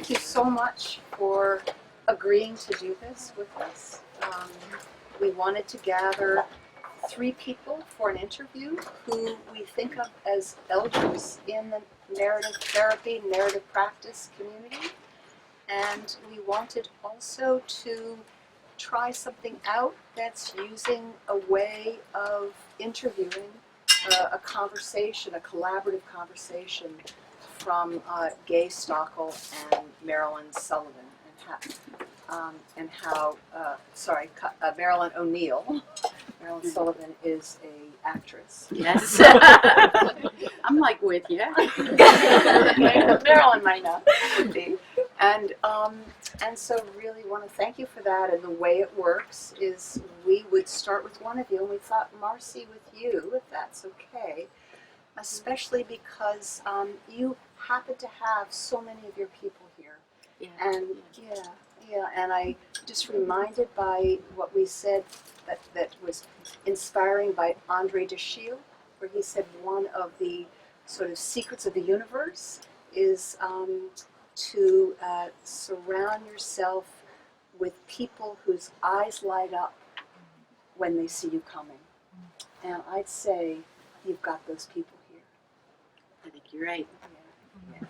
thank you so much for agreeing to do this with us. We wanted to gather 3 people for an interview who we think of as elders in the narrative therapy, narrative practice community. And we wanted also to try something out that's using a way of interviewing a conversation, a collaborative conversation from Gay Stockel and Marilyn Sullivan, and how Marilyn O'Neill. Marilyn Sullivan is a actress. Yes. I'm like with you. Marilyn might not be. And so really want to thank you for that. And the way it works is we would start with one of you, and we thought, Marcy, with you, if that's okay, especially because you happen to have so many of your people here. Yeah. And and I just reminded by what we said that was inspiring by Andre de Schille, where he said one of the sort of secrets of the universe is to surround yourself with people whose eyes light up when they see you coming. And I'd say you've got those people here. I think you're right. Yeah.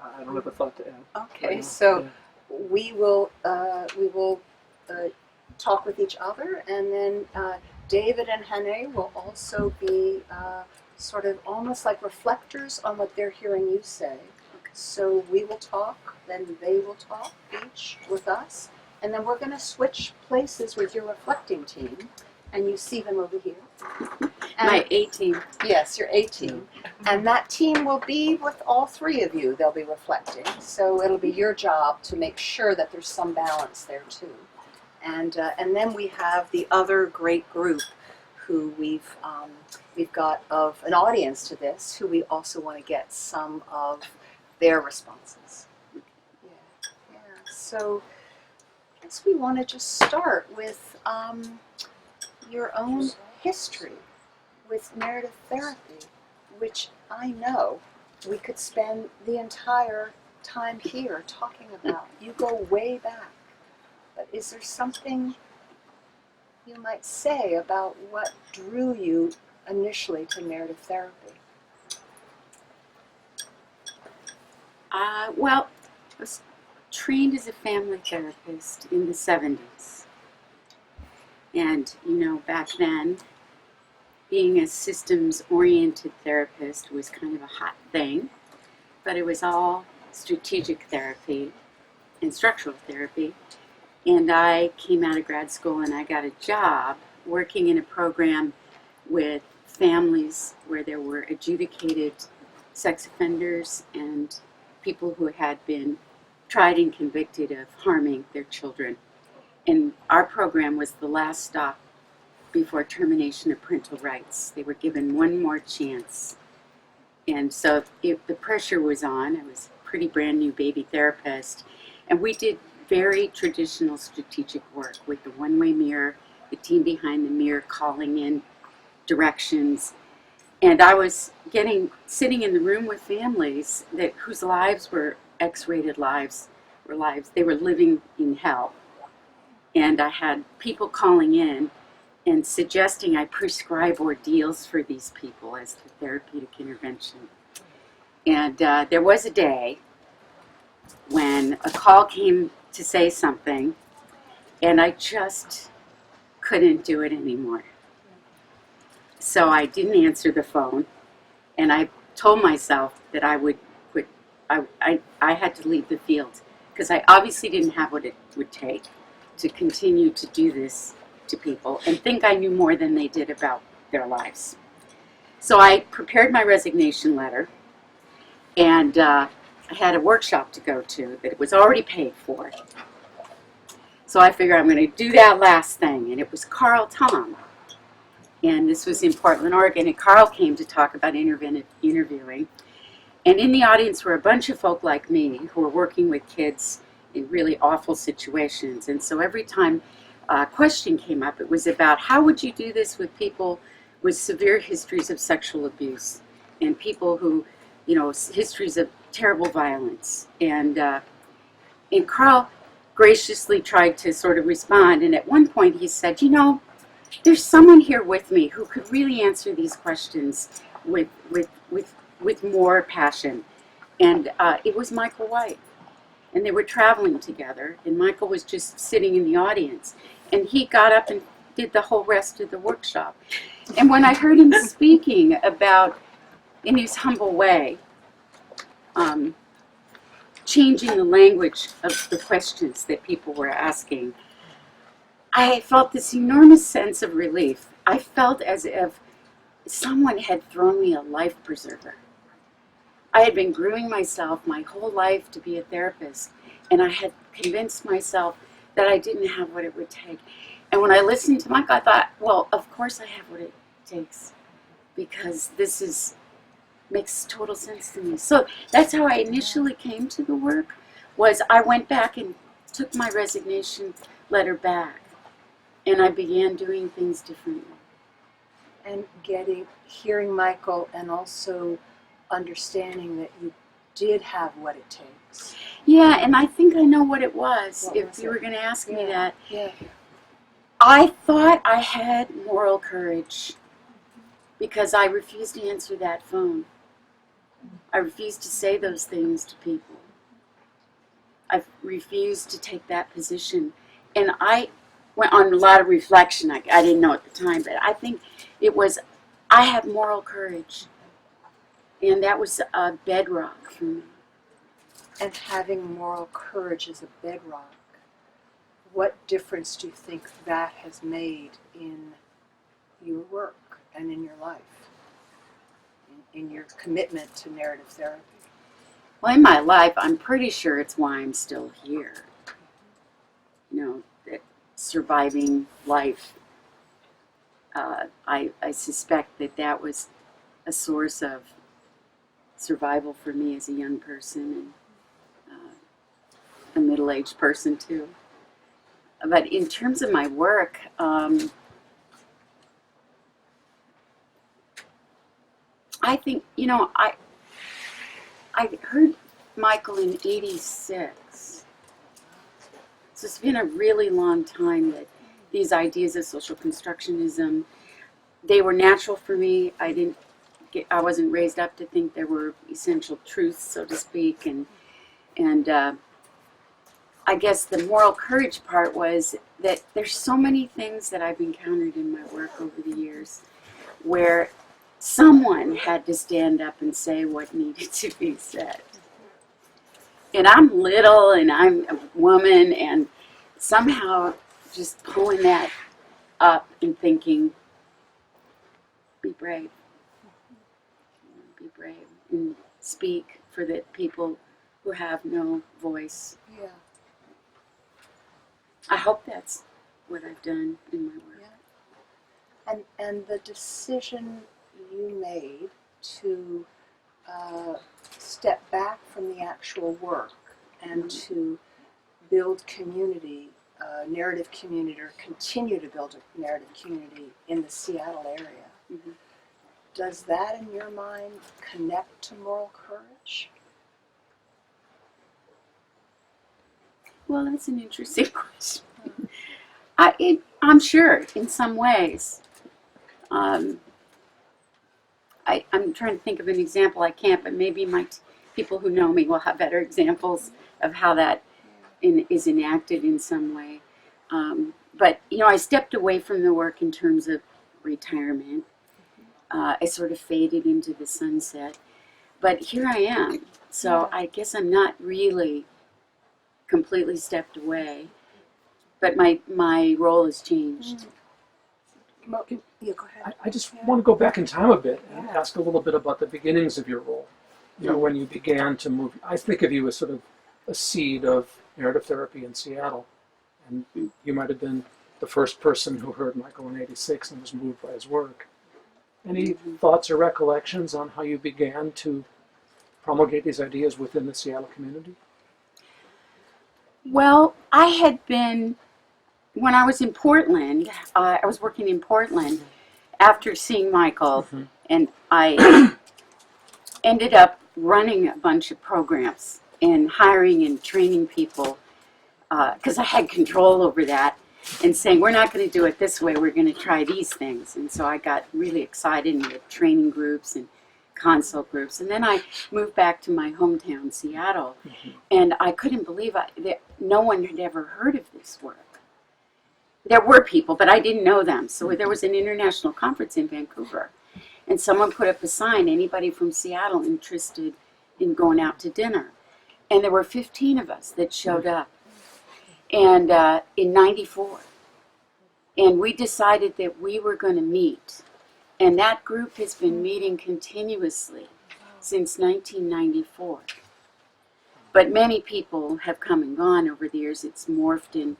I don't have a thought to add. Okay, so we will talk with each other, and then David and Hannah will also be sort of almost like reflectors on what they're hearing you say. Okay. So we will talk, then they will talk each with us, and then we're going to switch places with your reflecting team, and you see them over here. And my A team. Yes, your A team. And that team will be with all 3 of you. They'll be reflecting. So it'll be your job to make sure that there's some balance there too. And then we have the other great group who we've got of an audience to this, who we also want to get some of their responses. Yeah. So I guess we want to just start with your own history with narrative therapy, which I know we could spend the entire time here talking about. You go way back. But is there something you might say about what drew you initially to narrative therapy? Well, I was trained as a family therapist in the 70s. And, back then, being a systems-oriented therapist was kind of a hot thing, but it was all strategic therapy and structural therapy. And I came out of grad school and I got a job working in a program with families where there were adjudicated sex offenders and people who had been tried and convicted of harming their children. And our program was the last stop before termination of parental rights. They were given one more chance. And so the pressure was on. I was a pretty brand new baby therapist. And we did very traditional strategic work with the one-way mirror, the team behind the mirror calling in directions. And I was sitting in the room with families whose lives were X-rated lives, they were living in hell. And I had people calling in and suggesting I prescribe ordeals for these people as to therapeutic intervention. And there was a day when a call came to say something, and I just couldn't do it anymore. So I didn't answer the phone, and I told myself that I would quit. I had to leave the field, because I obviously didn't have what it would take to continue to do this to people and think I knew more than they did about their lives. So I prepared my resignation letter, and I had a workshop to go to that was already paid for. So I figured I'm going to do that last thing, and it was Carl Tom. And this was in Portland, Oregon, and Carl came to talk about interviewing. And in the audience were a bunch of folk like me who were working with kids in really awful situations. And so every time a question came up, it was about how would you do this with people with severe histories of sexual abuse and people who histories of terrible violence. And Carl graciously tried to sort of respond. And at one point he said, there's someone here with me who could really answer these questions with more passion. And it was Michael White. And they were traveling together, and Michael was just sitting in the audience. And he got up and did the whole rest of the workshop. And when I heard him speaking about, in his humble way, changing the language of the questions that people were asking, I felt this enormous sense of relief. I felt as if someone had thrown me a life preserver. I had been grooming myself my whole life to be a therapist, and I had convinced myself that I didn't have what it would take. And when I listened to Mike, I thought, well, of course I have what it takes, because this makes total sense to me. So that's how I initially came to the work, was I went back and took my resignation letter back, and I began doing things differently. And hearing Michael, and also understanding that you did have what it takes. Yeah, and I think I know what it was. What if was you it? were going to ask me that. Yeah. I thought I had moral courage because I refused to answer that phone. I refused to say those things to people. I refused to take that position. And I went on a lot of reflection. I didn't know at the time, but I think it was, I had moral courage. And that was a bedrock for me. And having moral courage is a bedrock. What difference do you think that has made in your work and in your life, in your commitment to narrative therapy? Well, in my life, I'm pretty sure it's why I'm still here. That surviving life. I suspect that was a source of survival for me as a young person, and a middle-aged person too. But in terms of my work, I think, I heard Michael in '86. So it's been a really long time that these ideas of social constructionism, they were natural for me. I wasn't raised up to think there were essential truths, so to speak, and I guess the moral courage part was that there's so many things that I've encountered in my work over the years where someone had to stand up and say what needed to be said. And I'm little and I'm a woman, and somehow just pulling that up and thinking, be brave. Be brave and speak for the people who have no voice. Yeah. I hope that's what I've done in my work. Yeah. And the decision you made to step back from the actual work and to build community, narrative community, or continue to build a narrative community in the Seattle area. Mm-hmm. Does that, in your mind, connect to moral courage? Well, that's an interesting question. I'm sure in some ways. I'm trying to think of an example. I can't, but maybe people who know me will have better examples of how that is enacted in some way. But I stepped away from the work in terms of retirement. I sort of faded into the sunset. But here I am. So I guess I'm not really completely stepped away. But my role has changed. Yeah, go ahead. I just want to go back in time a bit and ask a little bit about the beginnings of your role. When you began to move. I think of you as sort of a seed of narrative therapy in Seattle. And you might have been the first person who heard Michael in '86 and was moved by his work. Any thoughts or recollections on how you began to promulgate these ideas within the Seattle community? Well, I had been, when I was in Portland, I was working in Portland after seeing Michael, and I ended up running a bunch of programs and hiring and training people, because I had control over that, and saying, we're not going to do it this way, we're going to try these things. And so I got really excited in the training groups and consult groups. And then I moved back to my hometown, Seattle, and I couldn't believe that no one had ever heard of this work. There were people, but I didn't know them. So there was an international conference in Vancouver, and someone put up a sign, anybody from Seattle interested in going out to dinner. And there were 15 of us that showed up, and in '94. And we decided that we were going to meet. And that group has been meeting continuously since 1994. But many people have come and gone over the years. It's morphed in.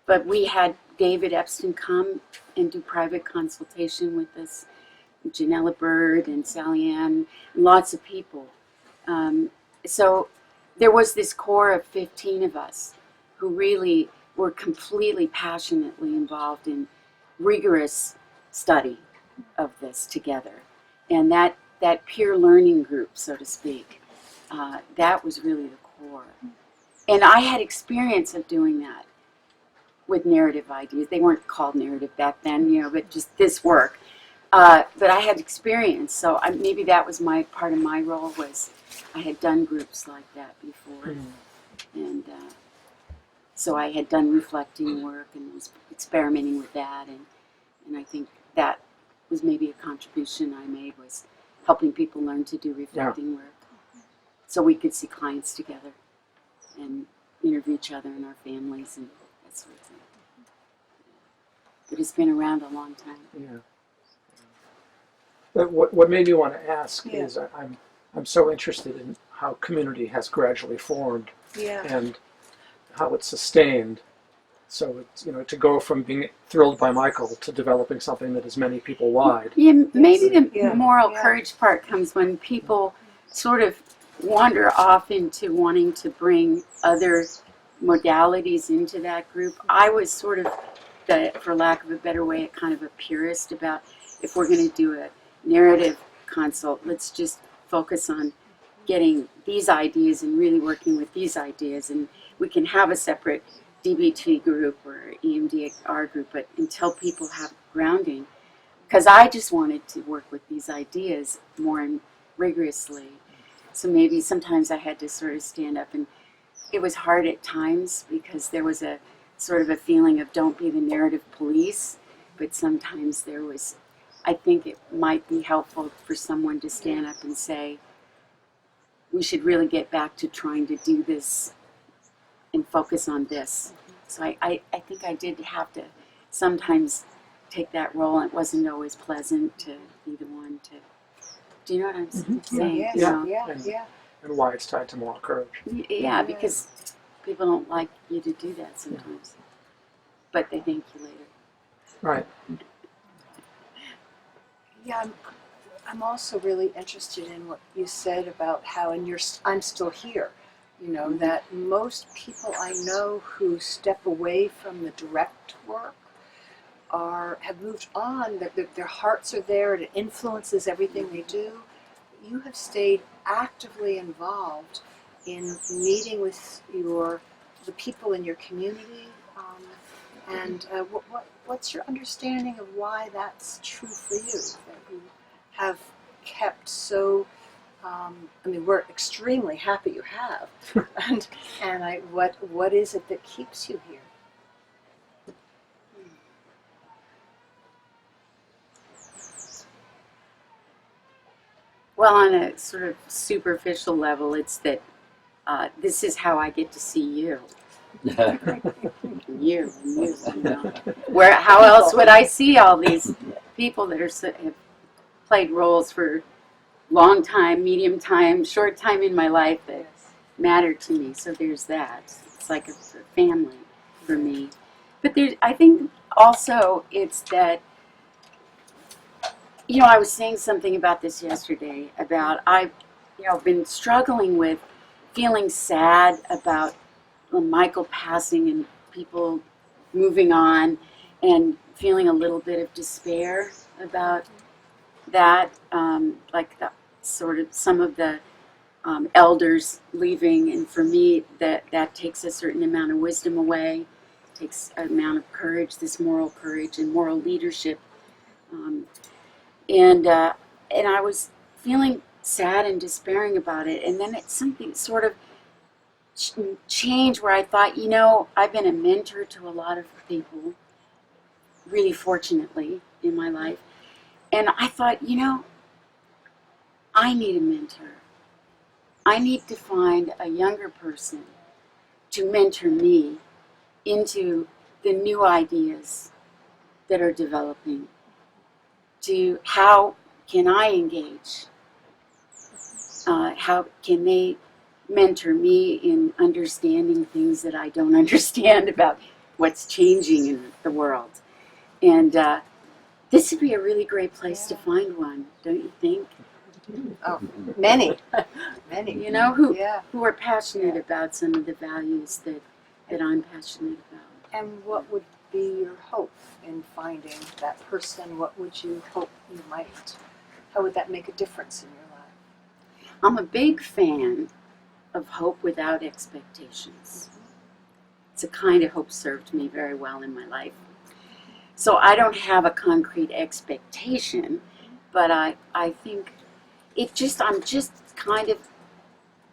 But we had David Epstein come and do private consultation with us, Janella Bird and Sally Ann, and lots of people. So there was this core of 15 of us who really were completely passionately involved in rigorous study of this together. And that peer learning group, so to speak, that was really the core. And I had experience of doing that with narrative ideas. They weren't called narrative back then, but just this work. But I had experience, so maybe that was part of my role, was I had done groups like that before. And so I had done reflecting work and was experimenting with that, and I think that was maybe a contribution I made, was helping people learn to do reflecting work, so we could see clients together and interview each other and our families and that sort of thing. But it's been around a long time. Yeah. But what made me want to ask is I'm so interested in how community has gradually formed and how it's sustained. So it's, to go from being thrilled by Michael to developing something that is many people wide. Yeah, maybe the moral courage part comes when people sort of wander off into wanting to bring other modalities into that group. I was sort of, for lack of a better way, kind of a purist about, if we're going to do a narrative consult, let's just focus on getting these ideas and really working with these ideas, and we can have a separate DBT group or EMDR group, but until people have grounding, because I just wanted to work with these ideas more rigorously. So maybe sometimes I had to sort of stand up, and it was hard at times because there was a sort of a feeling of don't be the narrative police, but sometimes there was, I think it might be helpful for someone to stand up and say, we should really get back to trying to do this and focus on this. So I think I did have to sometimes take that role, and it wasn't always pleasant to be the one to, do you know what I'm saying? And why it's tied to moral courage. Yeah, because people don't like you to do that sometimes. But they thank you later. Right. Yeah, I'm also really interested in what you said about how I'm still here. That most people I know who step away from the direct work have moved on. Their hearts are there, and it influences everything they do. You have stayed actively involved in meeting with the people in your community, and what's your understanding of why that's true for you? That you have kept so. We're extremely happy you have, and what is it that keeps you here? Well, on a sort of superficial level, it's that this is how I get to see you. You. How else would I see all these people that have played roles for long time, medium time, short time in my life that matter to me? So there's that. It's like a family for me. But I think also it's that, I was saying something about this yesterday, about I've been struggling with feeling sad about Michael passing and people moving on, and feeling a little bit of despair about that, like the sort of some of the elders leaving, and for me, that takes a certain amount of wisdom away, takes an amount of courage, this moral courage and moral leadership, and I was feeling sad and despairing about it, and then it's something sort of changed where I thought, I've been a mentor to a lot of people, really fortunately in my life, and I thought, I need a mentor. I need to find a younger person to mentor me into the new ideas that are developing. To how can I engage? How can they mentor me in understanding things that I don't understand about what's changing in the world? And this would be a really great place to find one, don't you think? Oh, many, many. Who are passionate about some of the values that I'm passionate about. And what would be your hope in finding that person? What would you hope you might? How would that make a difference in your life? I'm a big fan of hope without expectations. It's a kind of hope served me very well in my life. So I don't have a concrete expectation, but I think I'm just kind of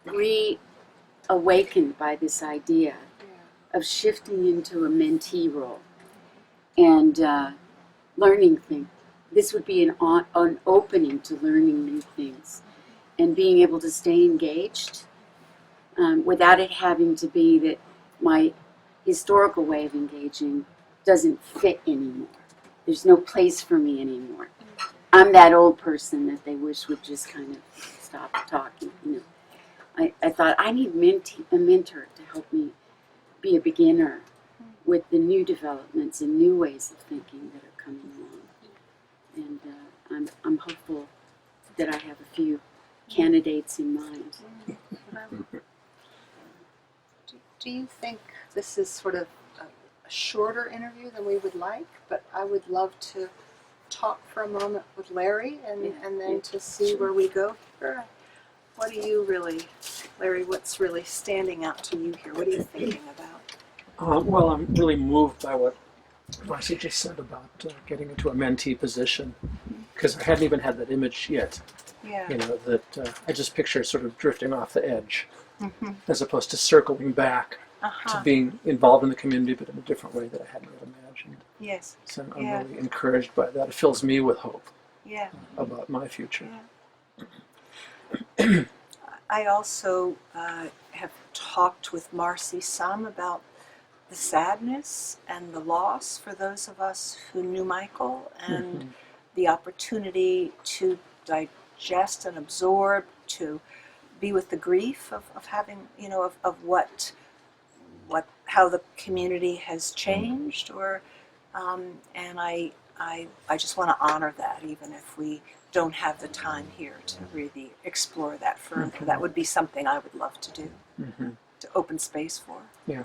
reawakened by this idea of shifting into a mentee role and learning things. This would be an opening to learning new things and being able to stay engaged without it having to be that my historical way of engaging doesn't fit anymore. There's no place for me anymore. I'm that old person that they wish would just kind of stop talking. I thought I need a mentor to help me be a beginner with the new developments and new ways of thinking that are coming along. And I'm hopeful that I have a few candidates in mind. Do you think this is sort of a shorter interview than we would like? But I would love to talk for a moment with Larry and then to see where we go here. What do you really, Larry, what's really standing out to you here? What are you thinking about? Well, I'm really moved by what Marcy just said about getting into a mentee position, because I hadn't even had that image yet. Yeah. That I just picture sort of drifting off the edge, as opposed to circling back to being involved in the community, but in a different way that I hadn't yet imagined. Yes. So I'm really encouraged by that. It fills me with hope about my future. Yeah. I also have talked with Marcy some about the sadness and the loss for those of us who knew Michael, and the opportunity to digest and absorb, to be with the grief of having, of how the community has changed, and I just want to honor that, even if we don't have the time here to really explore that further. That would be something I would love to do, to open space for. Yeah.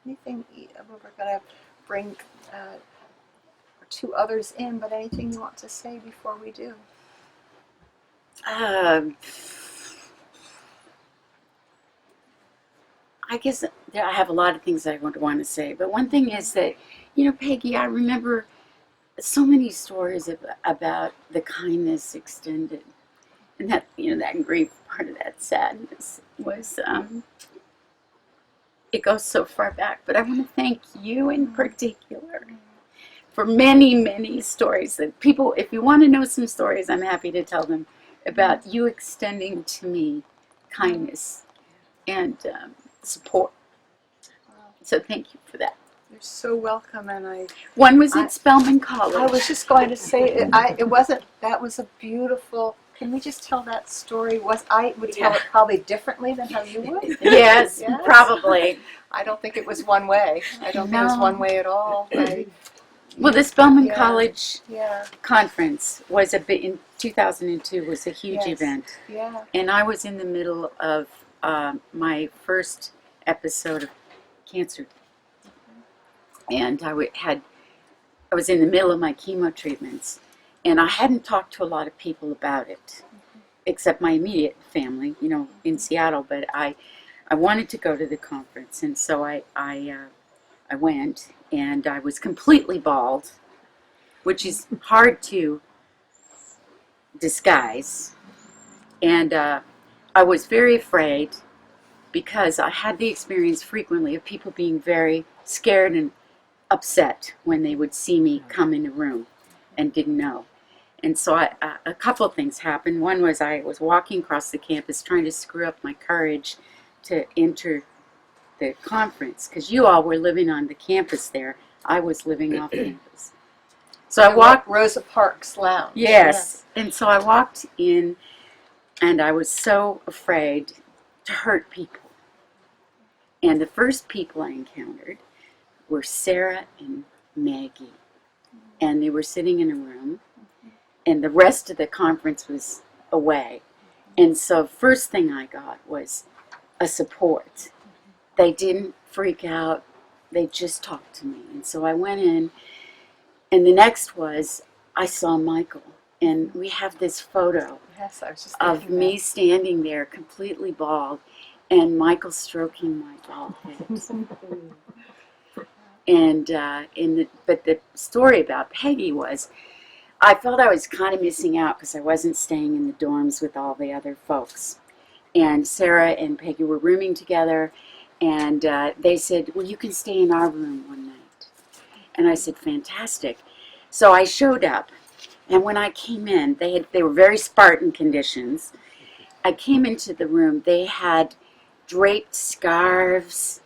Anything, we're going to bring two others in, but anything you want to say before we do? I guess I have a lot of things I want to say, but one thing is that, Peggy, I remember so many stories about the kindness extended, and that, that grief part of that sadness was, it goes so far back, but I want to thank you in particular for many, many stories that people, if you want to know some stories, I'm happy to tell them about you extending to me kindness and support. So thank you for that. You're so welcome, and One was at Spelman College. I was just going to say, that was a beautiful. Can we just tell that story? I would tell it probably differently than how you would. Yes, probably. I don't think it was one way. I don't think it was one way at all. Well, the Spelman College conference was in 2002 was a huge event. Yeah. And I was in the middle of my first episode of cancer. And I had I was in the middle of my chemo treatments, and I hadn't talked to a lot of people about it, except my immediate family, you know, in Seattle. But I wanted to go to the conference, and so I went, and I was completely bald, which is hard to disguise. And I was very afraid because I had the experience frequently of people being very scared and upset when they would see me come in a room and didn't know. And so a couple of things happened. One was I was walking across the campus trying to screw up my courage to enter the conference, because you all were living on the campus there. I was living off campus. So I walked Rosa Parks Lounge. Yes. And so I walked in, and I was so afraid to hurt people. And the first people I encountered were Sarah and Maggie. And they were sitting in a room, and the rest of the conference was away. And so first thing I got was a support. They didn't freak out. They just talked to me. And so I went in, and the next was I saw Michael. And we have this photo Yes, I was just of thinking me standing there completely bald and Michael stroking my bald head. And but the story about Peggy was, I felt I was kind of missing out because I wasn't staying in the dorms with all the other folks. And Sarah and Peggy were rooming together, and they said, well, you can stay in our room one night. And I said, fantastic. So I showed up, and when I came in, they were very Spartan conditions. I came into the room, they had draped scarves,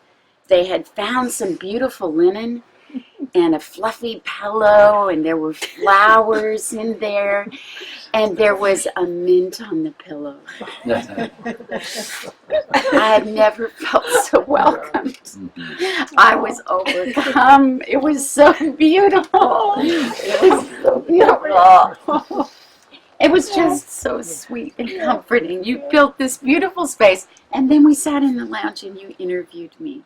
they had found some beautiful linen and a fluffy pillow, and there were flowers in there, and there was a mint on the pillow. I had never felt so welcomed. I was overcome. It was so beautiful. It was so beautiful. It was just so sweet and comforting. You built this beautiful space, and then we sat in the lounge and you interviewed me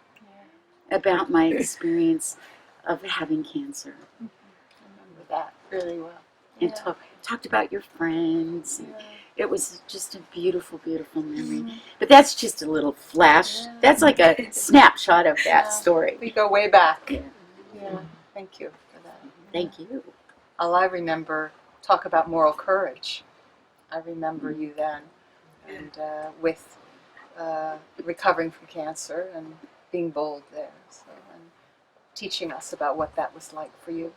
about my experience of having cancer. I remember that really well. And talked about your friends. And it was just a beautiful, beautiful memory. But that's just a little flash. That's like a snapshot of that story. We go way back. Yeah. Yeah. Thank you for that. Thank you. All I remember, talk about moral courage. I remember you then, and with recovering from cancer and being bold there, so, and teaching us about what that was like for you.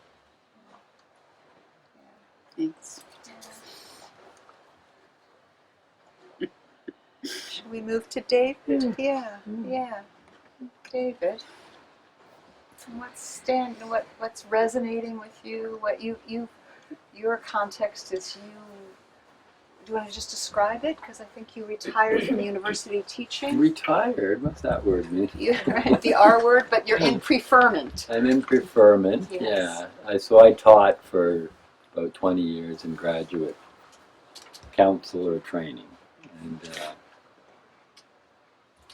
Thanks. Should we move to David? Yeah. David. What's resonating with you? What your context is you. Do you want to just describe it? Because I think you retired from university teaching. Retired? What's that word mean? Right, the R word, but you're in preferment. I'm in preferment. Yes. Yeah. So I taught for about 20 years in graduate counselor training, and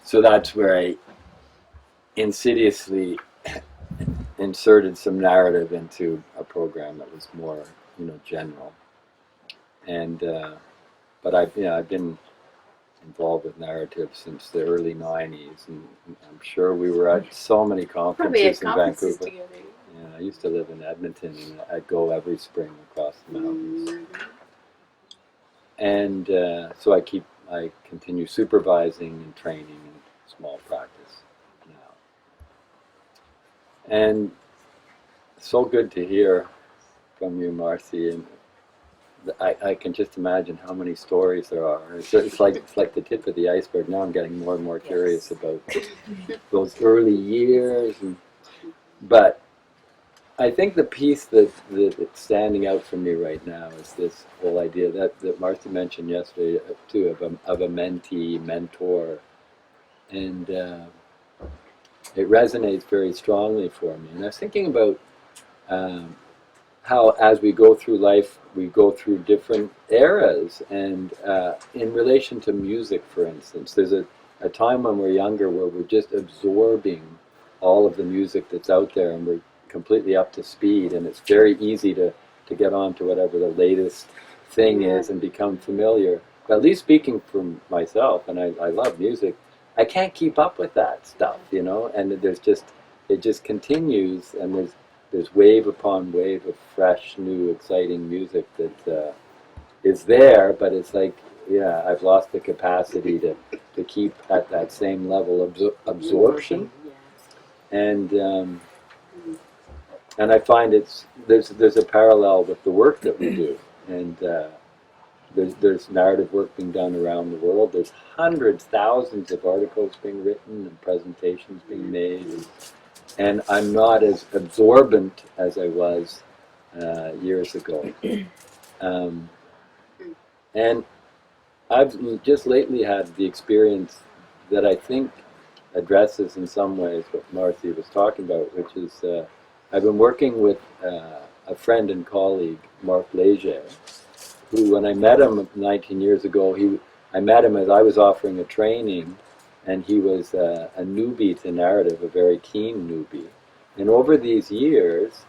so that's where I insidiously inserted some narrative into a program that was more, general. And but I've been involved with narrative since the early '90s, and I'm sure we were at so many conferences in Vancouver. Together. Yeah, I used to live in Edmonton, and I'd go every spring across the mountains. And so I continue supervising and training in small practice now. And so good to hear from you, Marcy, and I can just imagine how many stories there are. It's like the tip of the iceberg. Now I'm getting more and more curious about those early years. But I think the piece that's standing out for me right now is this whole idea that Marcy mentioned yesterday too, of a mentee, mentor. And it resonates very strongly for me. And I was thinking about how as we go through life, we go through different eras. And in relation to music, for instance, there's a time when we're younger where we're just absorbing all of the music that's out there, and completely up to speed, and it's very easy to get on to whatever the latest thing is and become familiar. But at least speaking for myself, and I love music, I can't keep up with that stuff, you know, and it just continues, and there's wave upon wave of fresh, new, exciting music that is there, but it's like, yeah, I've lost the capacity to keep at that same level of absorption, and I find there's a parallel with the work that we do, and there's narrative work being done around the world. There's hundreds, thousands of articles being written and presentations being made, and I'm not as absorbent as I was years ago. And I've just lately had the experience that I think addresses in some ways what Marcy was talking about, which is I've been working with a friend and colleague, Marc Leger, who, when I met him 19 years ago, I met him as I was offering a training, and he was a newbie to narrative, a very keen newbie. And over these years,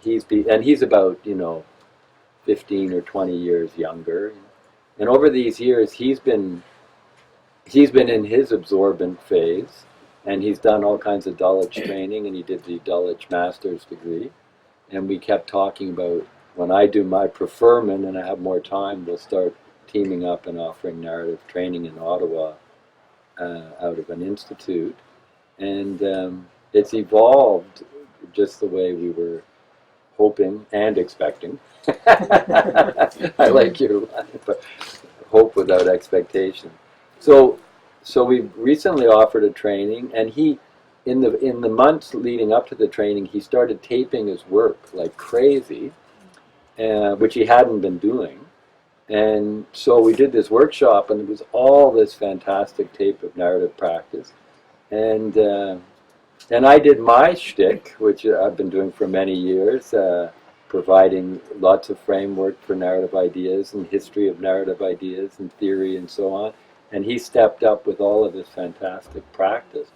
he's about 15 or 20 years younger, and over these years he's been in his absorbent phase, and he's done all kinds of Dulwich training, and he did the Dulwich master's degree, and we kept talking about, when I do my preferment and I have more time, we'll start teaming up and offering narrative training in Ottawa out of an institute, and it's evolved just the way we were hoping and expecting. I like your line, but hope without expectation. So we recently offered a training, and he, in the months leading up to the training, he started taping his work like crazy, which he hadn't been doing. And so we did this workshop, and it was all this fantastic tape of narrative practice. And I did my shtick, which I've been doing for many years, providing lots of framework for narrative ideas and history of narrative ideas and theory and so on. And he stepped up with all of this fantastic practice.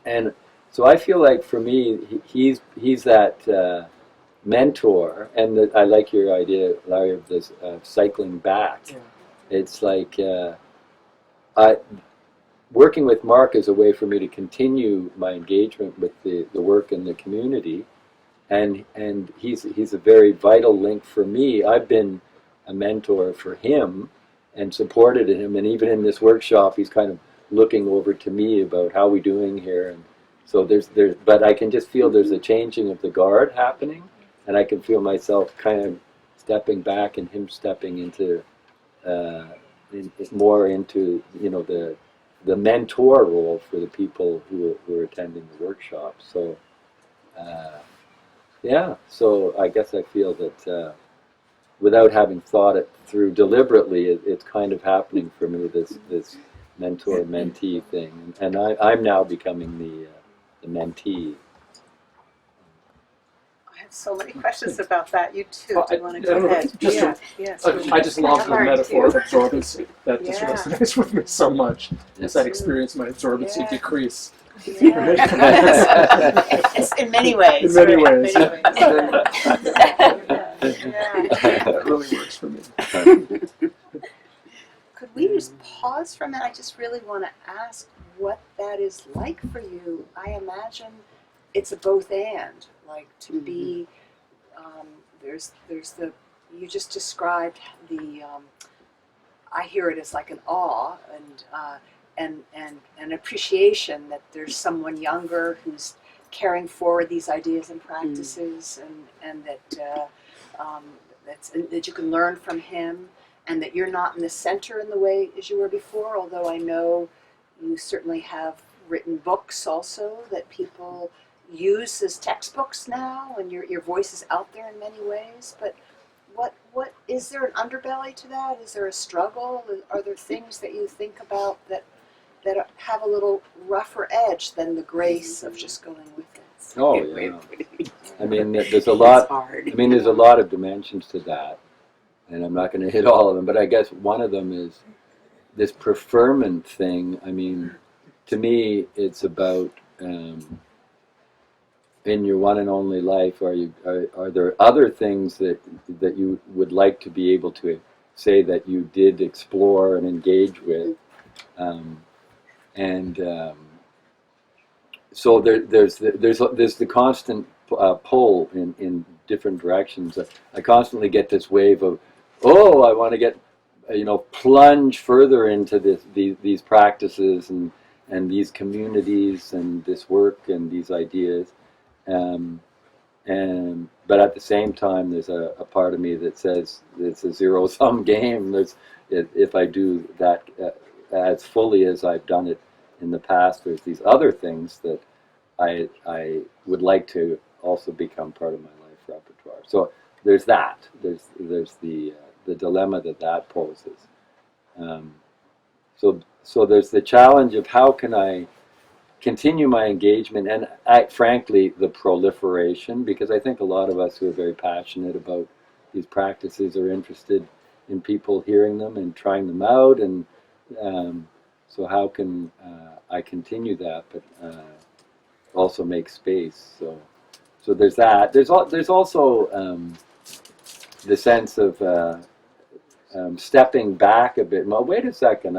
And so I feel like, for me, he's that mentor, and I like your idea, Larry, of this cycling back. Yeah. It's like working with Mark is a way for me to continue my engagement with the work in the community, and he's a very vital link for me. I've been a mentor for him and supported him, and even in this workshop, he's kind of looking over to me about how we doing here, and so but I can just feel there's a changing of the guard happening, and I can feel myself kind of stepping back and him stepping into more into the mentor role for the people who are attending the workshop. So so I guess I feel that without having thought it through deliberately, it's kind of happening for me, this mentor-mentee thing, and I'm now becoming the mentee. I have so many questions about that. You too. Do you want to go ahead? I just love the metaphor of absorbency. That just resonates with me so much as I experience my absorbency decrease. It's in many ways. In many ways. That really works for me. Could we just pause for a minute? I just really want to ask what that is like for you. I imagine it's a both and, like to be, there's you just described I hear it as like an awe and an appreciation that there's someone younger who's carrying forward these ideas and practices, and that that you can learn from him, and that you're not in the center in the way as you were before, although I know you certainly have written books also that people use as textbooks now, and your voice is out there in many ways. But what is there an underbelly to that? Is there a struggle? Are there things that you think about that have a little rougher edge than the grace of just going with it? Oh yeah. I mean, there's a lot. I mean, there's a lot of dimensions to that, and I'm not going to hit all of them. But I guess one of them is this preferment thing. I mean, to me, it's about in your one and only life, are there other things that you would like to be able to say that you did explore and engage with? So there's the constant pull in different directions. I constantly get this wave of, oh, I want to get, plunge further into these practices and these communities and this work and these ideas. But at the same time, there's a part of me that says it's a zero-sum game. If I do that as fully as I've done it in the past, there's these other things that I would like to also become part of my life repertoire. So there's that. There's the dilemma that poses. So there's the challenge of how can I continue my engagement and, frankly, the proliferation, because I think a lot of us who are very passionate about these practices are interested in people hearing them and trying them out, and so how can I continue that, but also make space. So there's that. There's also the sense of stepping back a bit. Well, wait a second.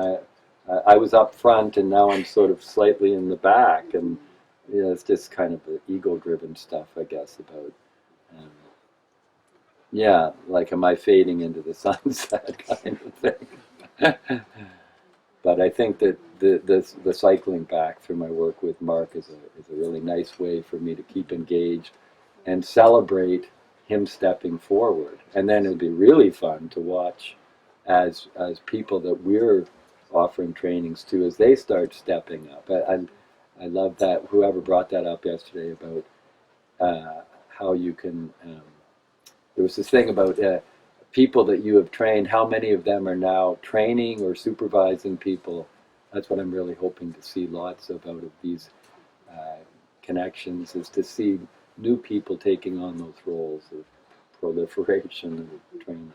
I was up front, and now I'm sort of slightly in the back, and it's just kind of the ego-driven stuff, I guess, about like, am I fading into the sunset kind of thing. But I think that the cycling back through my work with Mark is a really nice way for me to keep engaged and celebrate him stepping forward. And then it'll be really fun to watch as people that we're offering trainings to, as they start stepping up. I love that, whoever brought that up yesterday about how you can, there was this thing about people that you have trained, how many of them are now training or supervising people. That's what I'm really hoping to see lots of out of these connections, is to see new people taking on those roles of proliferation and training.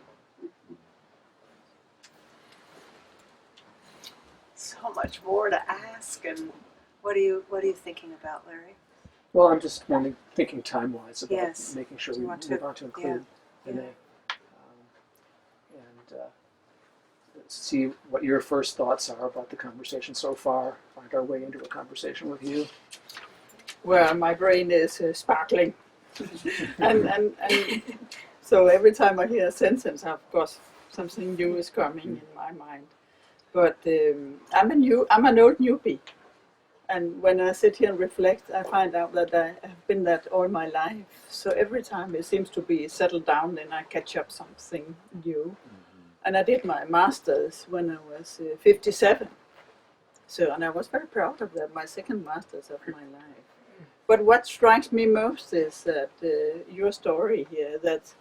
So much more to ask, and what are you thinking about, Larry? Well, I'm just thinking time-wise about Yes. making sure Do we you move want to- on to include Renee. And see what your first thoughts are about the conversation so far, find our way into a conversation with you. Well, my brain is sparkling. and so every time I hear a sentence, of course, something new is coming in my mind. But I'm an old newbie. And when I sit here and reflect, I find out that I have been that all my life. So every time it seems to be settled down, then I catch up something new. And I did my master's when I was 57. So, and I was very proud of that, my second master's of my life. But what strikes me most is that your story here, that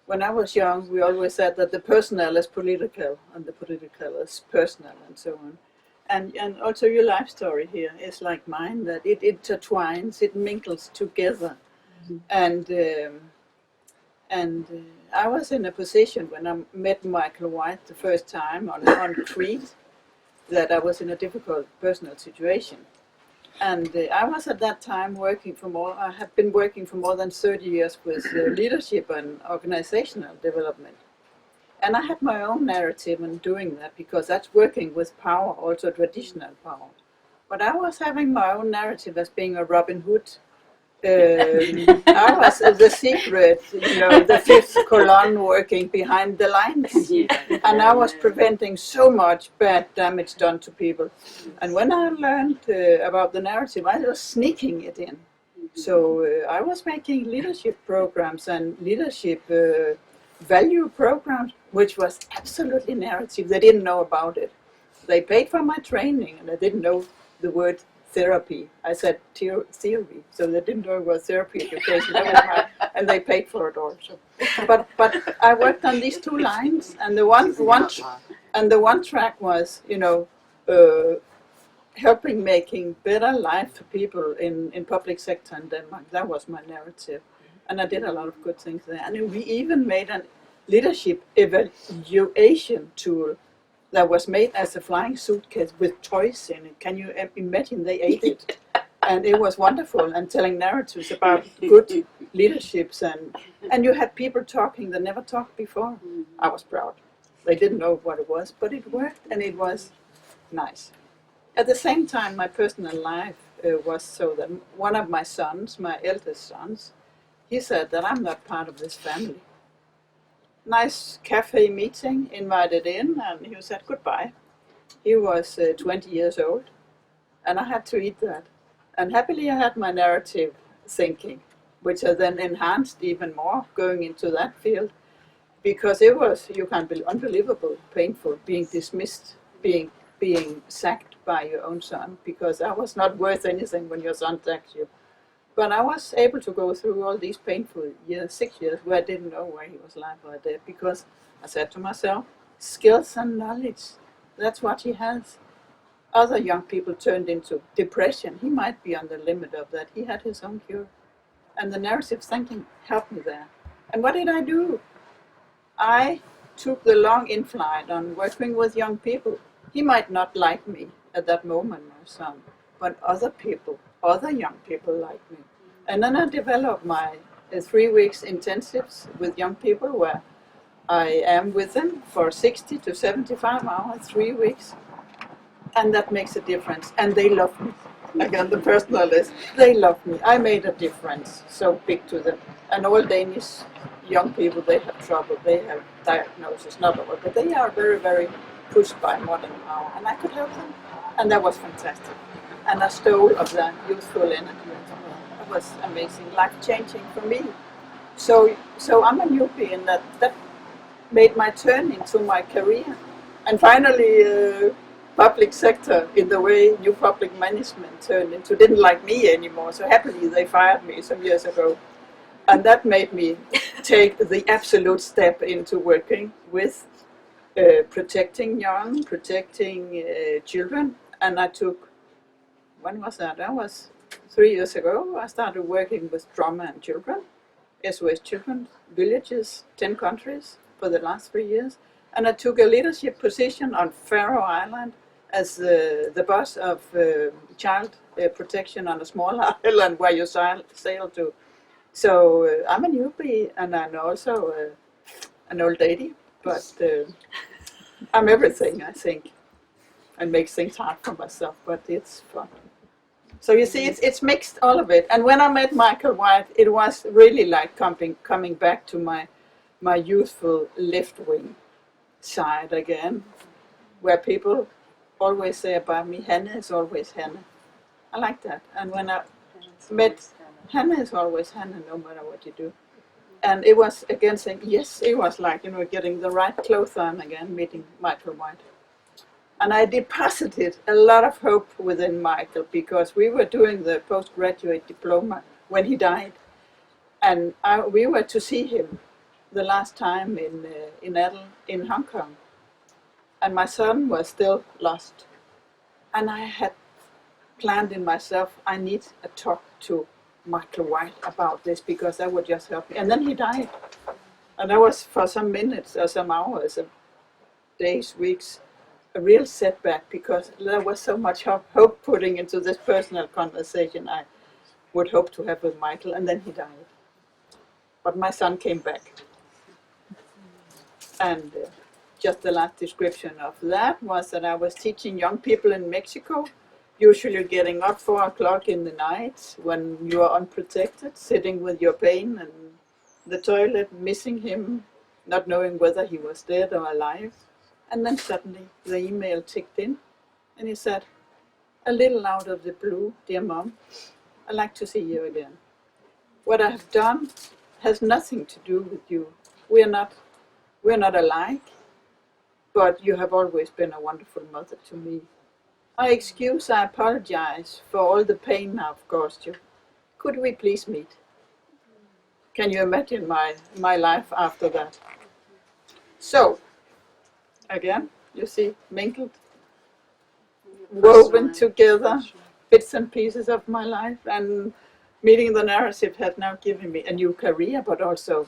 when I was young, we always said that the personal is political and the political is personal and so on. And also your life story here is like mine, that it intertwines, it mingles together. Mm-hmm. And I was in a position when I met Michael White the first time on Crete, that I was in a difficult personal situation. And I was at that time I have been working for more than 30 years with leadership and organizational development. And I had my own narrative in doing that, because that's working with power, also traditional power. But I was having my own narrative as being a Robin Hood. I was the secret, the fifth column working behind the lines. And I was preventing so much bad damage done to people. And when I learned about the narrative, I was sneaking it in. So I was making leadership programs and leadership value programs, which was absolutely narrative. They didn't know about it. They paid for my training, and they didn't know the word therapy. I said theory, so they didn't know it was therapy education. And they paid for it also. But I worked on these two lines, and the one track was, helping making better life for people in public sector in Denmark. That was my narrative. And I did a lot of good things there. And we even made a leadership evaluation tool that was made as a flying suitcase with toys in it. Can you imagine? They ate it. and it was wonderful, and telling narratives about good leaderships, and you had people talking that never talked before. I was proud. They didn't know what it was, but it worked, and it was nice. At the same time, my personal life was so that one of my sons, my eldest sons, he said that I'm not part of this family. Nice cafe meeting, invited in, and he said goodbye. He was 20 years old, and I had to eat that. And happily I had my narrative thinking, which I then enhanced even more going into that field, because it was, you can't believe, unbelievable, painful, being dismissed, being sacked by your own son, because I was not worth anything when your son sacked you. But I was able to go through all these painful years, 6 years, where I didn't know where he was alive or dead, because I said to myself, skills and knowledge, that's what he has. Other young people turned into depression. He might be on the limit of that. He had his own cure. And the narrative thinking helped me there. And what did I do? I took the long in-flight on working with young people. He might not like me at that moment, my son, but other people, other young people like me. And then I developed my 3 weeks intensives with young people where I am with them for 60 to 75 hours, 3 weeks. And that makes a difference. And they love me. Again, the personal list. They love me. I made a difference so big to them. And all Danish young people, they have trouble. They have diagnosis, not all, but they are very, very pushed by modern power. And I could help them. And that was fantastic. And I stole of that youthful energy as well. It was amazing, life-changing for me. So I'm a newbie in that made my turn into my career. And finally, public sector, in the way new public management turned into, didn't like me anymore. So happily they fired me some years ago. And that made me take the absolute step into working with protecting young, protecting children. And I took, when was that? That was 3 years ago. I started working with trauma and children, SOS Children, villages, 10 countries for the last 3 years. And I took a leadership position on Faroe Island as the boss of child protection on a small island where you sail to. So I'm a newbie, and I'm also an old lady, but I'm everything, I think, and make things hard for myself, but it's fun. So you see, it's mixed, all of it. And when I met Michael White, it was really like coming back to my youthful left wing side again, where people always say about me, Hannah is always Hannah. I like that. And when I met Hannah is always Hannah, no matter what you do. And it was again saying, yes, it was like, getting the right clothes on again, meeting Michael White. And I deposited a lot of hope within Michael, because we were doing the postgraduate diploma when he died. And we were to see him the last time in Adel in Hong Kong. And my son was still lost. And I had planned in myself, I need a talk to Michael White about this, because that would just help me. And then he died. And that was for some minutes or some hours, days, weeks, a real setback, because there was so much hope putting into this personal conversation I would hope to have with Michael, and then he died. But my son came back. And just the last description of that was that I was teaching young people in Mexico, usually getting up 4 o'clock in the night when you are unprotected, sitting with your pain and the toilet, missing him, not knowing whether he was dead or alive. And then suddenly the email ticked in, and he said, a little out of the blue, dear Mom, I'd like to see you again. What I have done has nothing to do with you. We're not alike, but you have always been a wonderful mother to me. I apologize for all the pain I've caused you. Could we please meet? Can you imagine my life after that? So, again, you see, mingled, woven together, bits and pieces of my life, and meeting the narrative has now given me a new career, but also,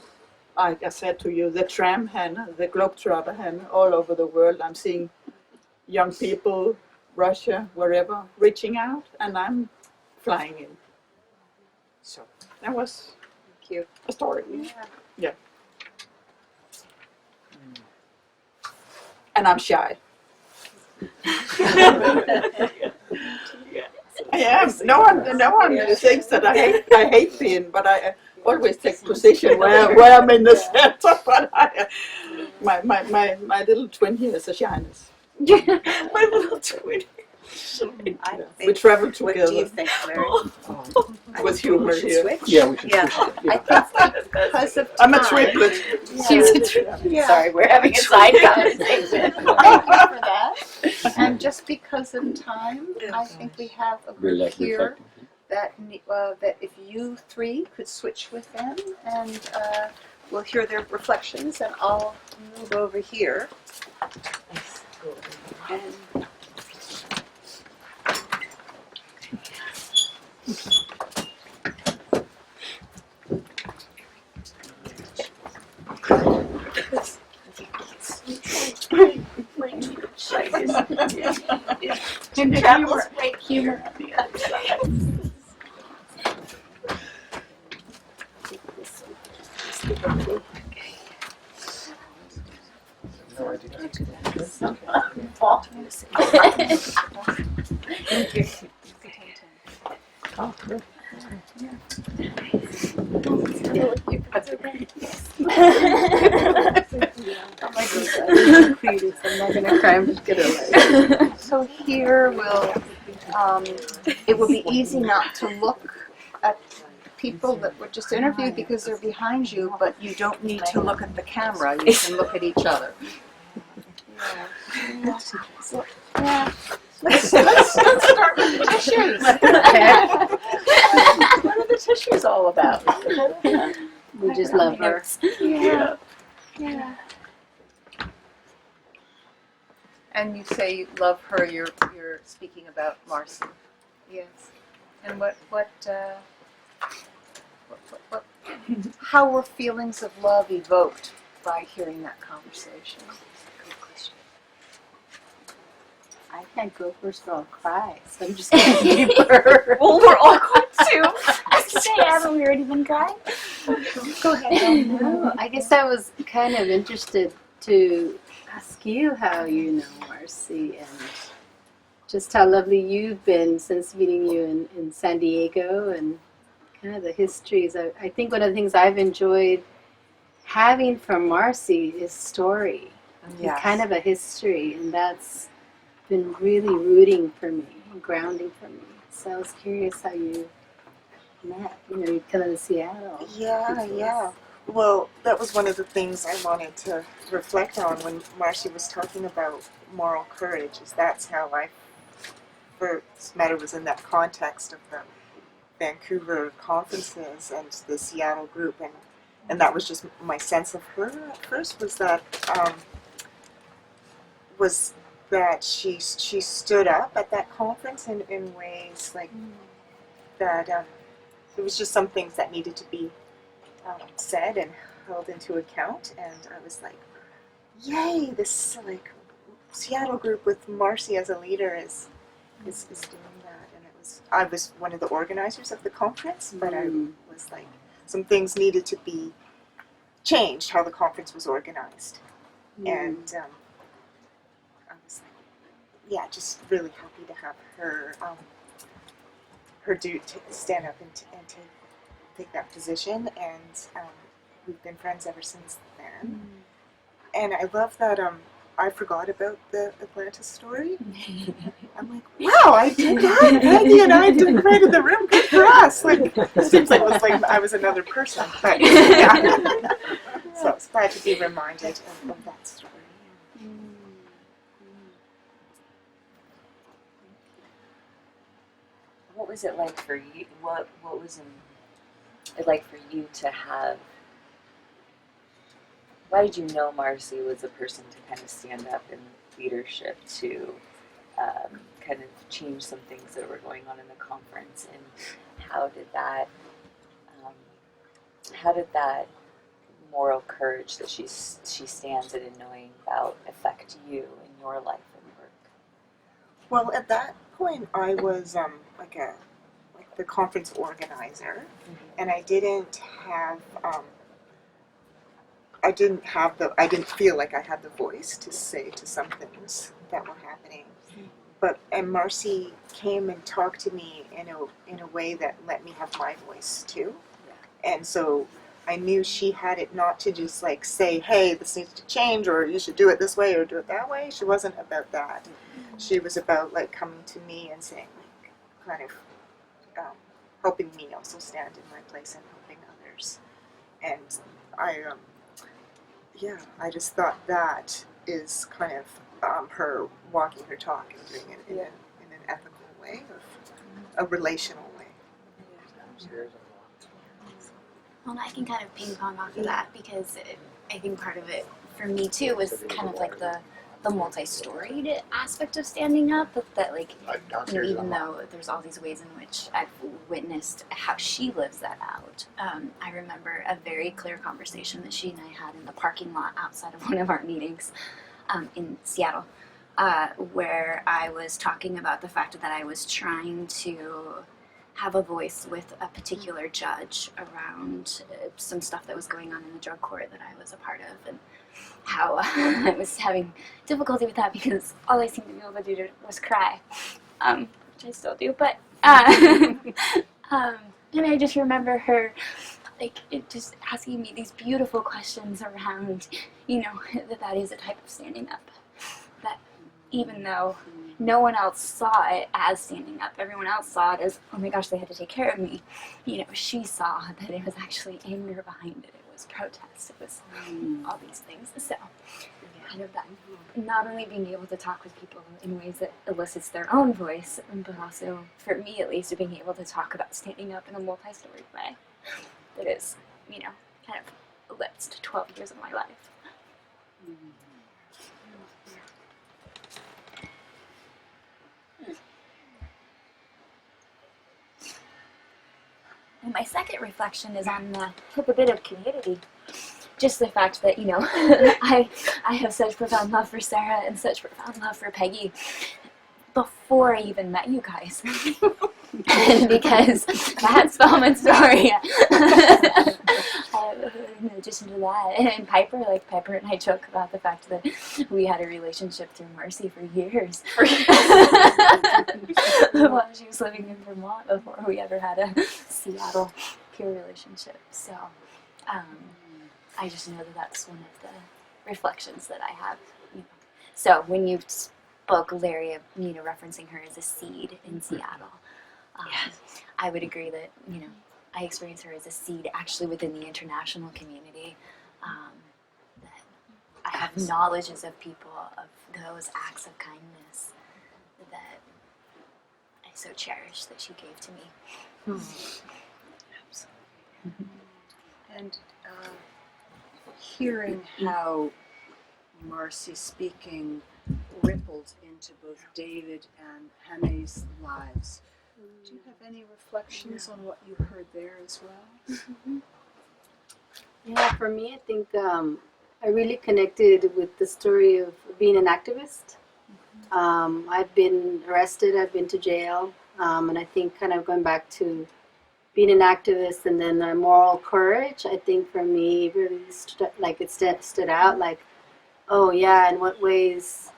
like I said to you, the tram Hannah, the globetrotter Hannah, all over the world. I'm seeing young people, Russia, wherever, reaching out, and I'm flying in. So that was Cute. a story. Yeah. And I'm shy. I am. No one thinks that I hate being, but I always take position where I'm in the center. But my little twin here is a shyness. My little twin. We travel What do together you think, Larry? with humor here. Yeah, we should. We Yeah. should I yeah. think because of I'm a time. triplet. She's a twin. Yeah. Sorry, we're having a side conversation. Thank you for that. And just because of time, I think we have a group Relax, here reflecting. that if you three could switch with them, and we'll hear their reflections, and I'll move over here. And Travels right humor on the other side. No idea. Oh, good. I'm not going to cry. I'm just going to. So here it will be easy not to look at people that were just interviewed because they're behind you, but you don't need to look at the camera. You can look at each other. So, yeah. Let's start with the tissues. What are the tissues all about? We just love her. Yeah. Yeah. And you say you love her. You're speaking about Marcy. Yes. And what how were feelings of love evoked by hearing that conversation? Good question. I can't go first or I'll cry, so I'm just gonna keep her. Well, we're all going to. Haven't we already been crying? Go ahead. No, I guess I was kind of interested to ask you how you know Marcy and just how lovely you've been since meeting you in San Diego and kind of the histories. I think one of the things I've enjoyed having from Marcy is story. Yes. Kind of a history, and that's been really rooting for me, grounding for me. So I was curious how you met. You come to Seattle. Yeah. Well, that was one of the things I wanted to reflect on when Marcy was talking about moral courage, is that's how I first met her, was in that context of the Vancouver conferences and the Seattle group, and that was just my sense of her at first, was that she stood up at that conference in ways like that. It was just some things that needed to be said and held into account, and I was like, yay, this like Seattle group with Marcy as a leader is doing that. And I was one of the organizers of the conference, but I was like, some things needed to be changed, how the conference was organized. And I was like, yeah, just really happy to have her stand up and take that position, and we've been friends ever since then. And I love that I forgot about the Atlantis story. I'm like, wow, I did that. Peggy and I decorated the room. Good for us. Like, it seems like it was like I was another person. But yeah. So I was glad to be reminded of that story. What was it like for you? What was it like for you to have? Why did you know Marcy was a person to kind of stand up in leadership to kind of change some things that were going on in the conference, and how did that moral courage that she stands in and knowing about affect you in your life and work? Well, at that point, I was like the conference organizer, and I didn't feel like I had the voice to say to some things that were happening. And Marcy came and talked to me in a way that let me have my voice too. And so I knew she had it not to just like say, hey, this needs to change, or you should do it this way or do it that way. She wasn't about that. She was about like coming to me and saying like kind of helping me also stand in my place and helping others. And I just thought that is kind of her walking her talk and doing it in an ethical way, a relational way. Well, I can kind of ping pong off of that because I think part of it for me too was kind of like the multi-storied aspect of standing up. That like, you know, even though there's all these ways in which I've witnessed how she lives that out. I remember a very clear conversation that she and I had in the parking lot outside of one of our meetings in Seattle, where I was talking about the fact that I was trying to have a voice with a particular judge around some stuff that was going on in the drug court that I was a part of, and how I was having difficulty with that because all I seemed to be able to do was cry, which I still do, but and I just remember her just asking me these beautiful questions around, you know, that is a type of standing up, that even though no one else saw it as standing up, everyone else saw it as, oh my gosh, they had to take care of me, you know, she saw that it was actually anger behind it, it was protest, it was all these things. So kind of that, not only being able to talk with people in ways that elicits their own voice, but also, for me at least, being able to talk about standing up in a multi-storied way that is, you know, kind of eclipsed 12 years of my life. And my second reflection is on a bit of community. Just the fact that, you know, I have such profound love for Sarah and such profound love for Peggy before I even met you guys. Because that's Spellman's story. In addition to that, and Piper and I joke about the fact that we had a relationship through Marcy for years. While she was living in Vermont before we ever had a Seattle peer relationship. So I just know that that's one of the reflections that I have. You know. So when you spoke, Larry, of, you know, referencing her as a seed in Seattle, I would agree that, you know, I experience her as a seed actually within the international community. That I have knowledges of people, of those acts of kindness that I so cherish that she gave to me. Absolutely. And hearing how Marcy speaking rippled into both David and Hane's lives. Do you have any reflections on what you heard there as well? Yeah, for me, I think I really connected with the story of being an activist. I've been arrested, I've been to jail, and I think kind of going back to being an activist and then moral courage, I think for me really stood out, like, oh yeah, in what ways.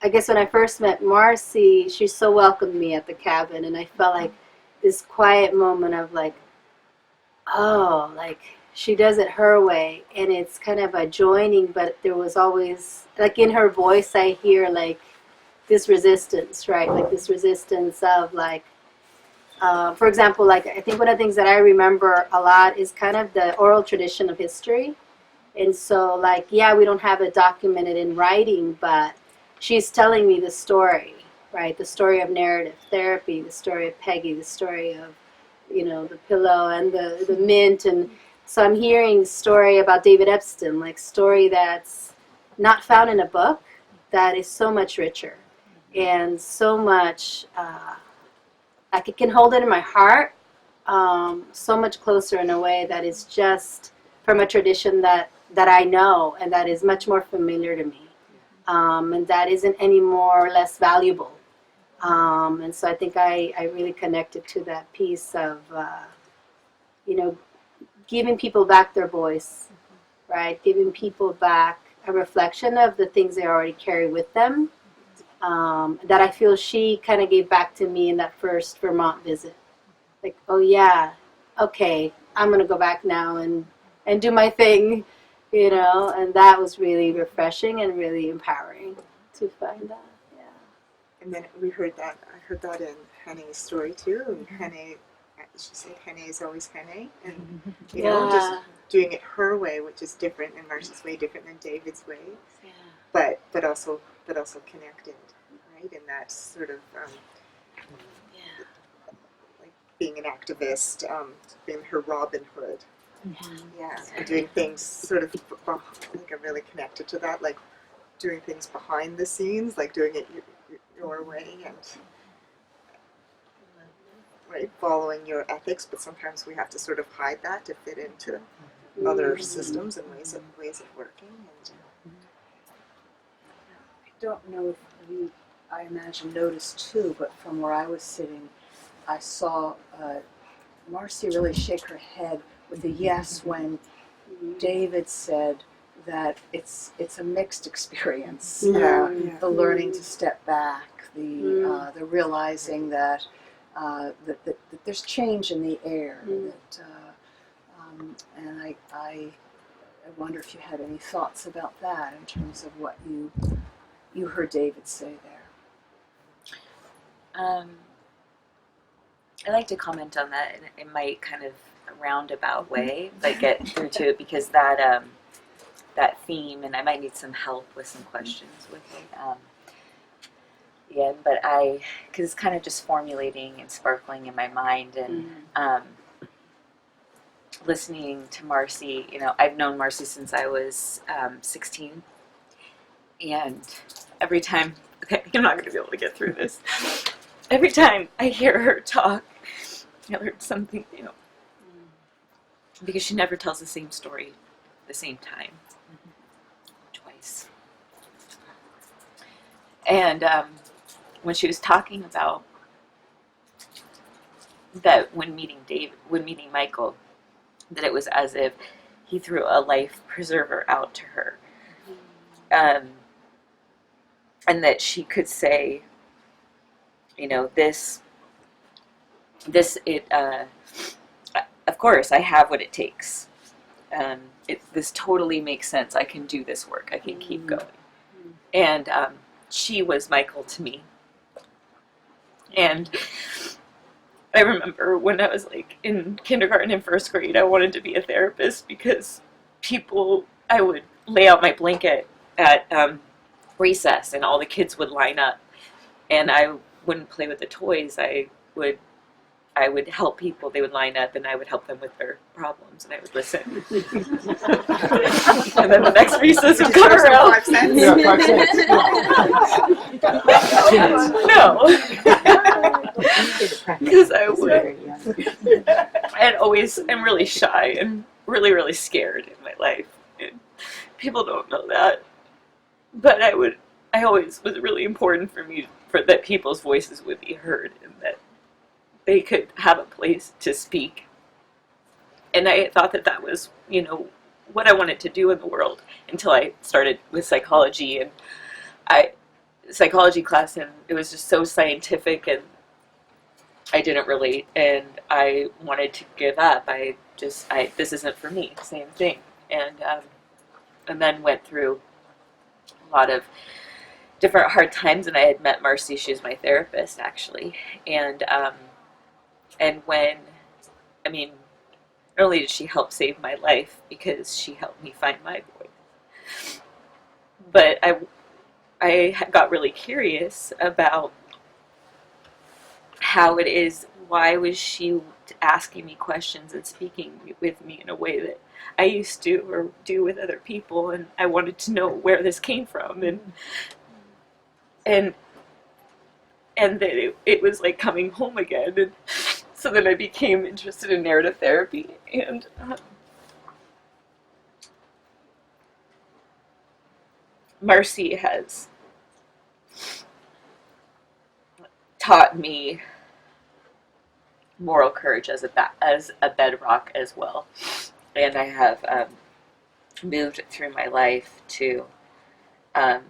I guess when I first met Marcy, she so welcomed me at the cabin, and I felt like this quiet moment of like, oh, like she does it her way, and it's kind of a joining, but there was always, like in her voice, I hear like this resistance, right? Like this resistance of like, for example, like I think one of the things that I remember a lot is kind of the oral tradition of history. And so like, yeah, we don't have it documented in writing, but she's telling me the story, right? The story of narrative therapy, the story of Peggy, the story of, you know, the pillow and the mint. And so I'm hearing story about David Epstein, like story that's not found in a book, that is so much richer and so much, I can hold it in my heart, so much closer in a way that is just from a tradition that I know and that is much more familiar to me. And that isn't any more or less valuable And so I think I really connected to that piece of, giving people back their voice, right? Giving people back a reflection of the things they already carry with them, that I feel she kind of gave back to me in that first Vermont visit. Like, oh yeah, okay, I'm going to go back now and do my thing, and that was really refreshing and really empowering to find that. Yeah. And then I heard that in Henne's story too. And Henne, she said Henne is always Henne. And, just doing it her way, which is different, and Marcy's way different than David's way. Yeah. But also connected, right? And that's sort of like being an activist, being her Robin Hood. Yeah, and doing things sort of like I'm really connected to that, like doing things behind the scenes, like doing it your way and right, following your ethics. But sometimes we have to sort of hide that to fit into other systems and ways of working. And I don't know if you, I imagine, noticed too, but from where I was sitting, I saw Marcy really shake her head with a yes when David said that it's a mixed experience. The learning to step back, the realizing that that there's change in the air. And I wonder if you had any thoughts about that in terms of what you heard David say there. I like to comment on that in my kind of roundabout way, but get through to it because that that theme, and I might need some help with some questions with it. But because it's kind of just formulating and sparkling in my mind, and listening to Marcy. I've known Marcy since I was 16, and every time, okay, I'm not going to be able to get through this. Every time I hear her talk, I learn something new. Because she never tells the same story at the same time. Twice. And when she was talking about that when meeting Michael, that it was as if he threw a life preserver out to her. And that she could say, of course, I have what it takes. This totally makes sense. I can do this work. I can keep going. And she was Michael to me. And I remember when I was like in kindergarten and first grade, I wanted to be a therapist because I would lay out my blanket at recess and all the kids would line up. And I wouldn't play with the toys. I would help people. They would line up, and I would help them with their problems, and I would listen. And then the next recess would come around. 5 cents? Yeah, 5 cents. No, because I'm really shy and really, really scared in my life. And people don't know that, but I always was really important for me that people's voices would be heard and that they could have a place to speak. And I thought that was, what I wanted to do in the world until I started with psychology and psychology class, and it was just so scientific and I didn't relate and I wanted to give up. This isn't for me, same thing. And then went through a lot of different hard times, and I had met Marcy. She was my therapist, actually. And when, not only did she help save my life because she helped me find my voice, but I got really curious about how it is, why was she asking me questions and speaking with me in a way that I used to or do with other people, and I wanted to know where this came from, and that it was like coming home again. And so then I became interested in narrative therapy, and Marcy has taught me moral courage as a bedrock as well. And I have moved through my life to, I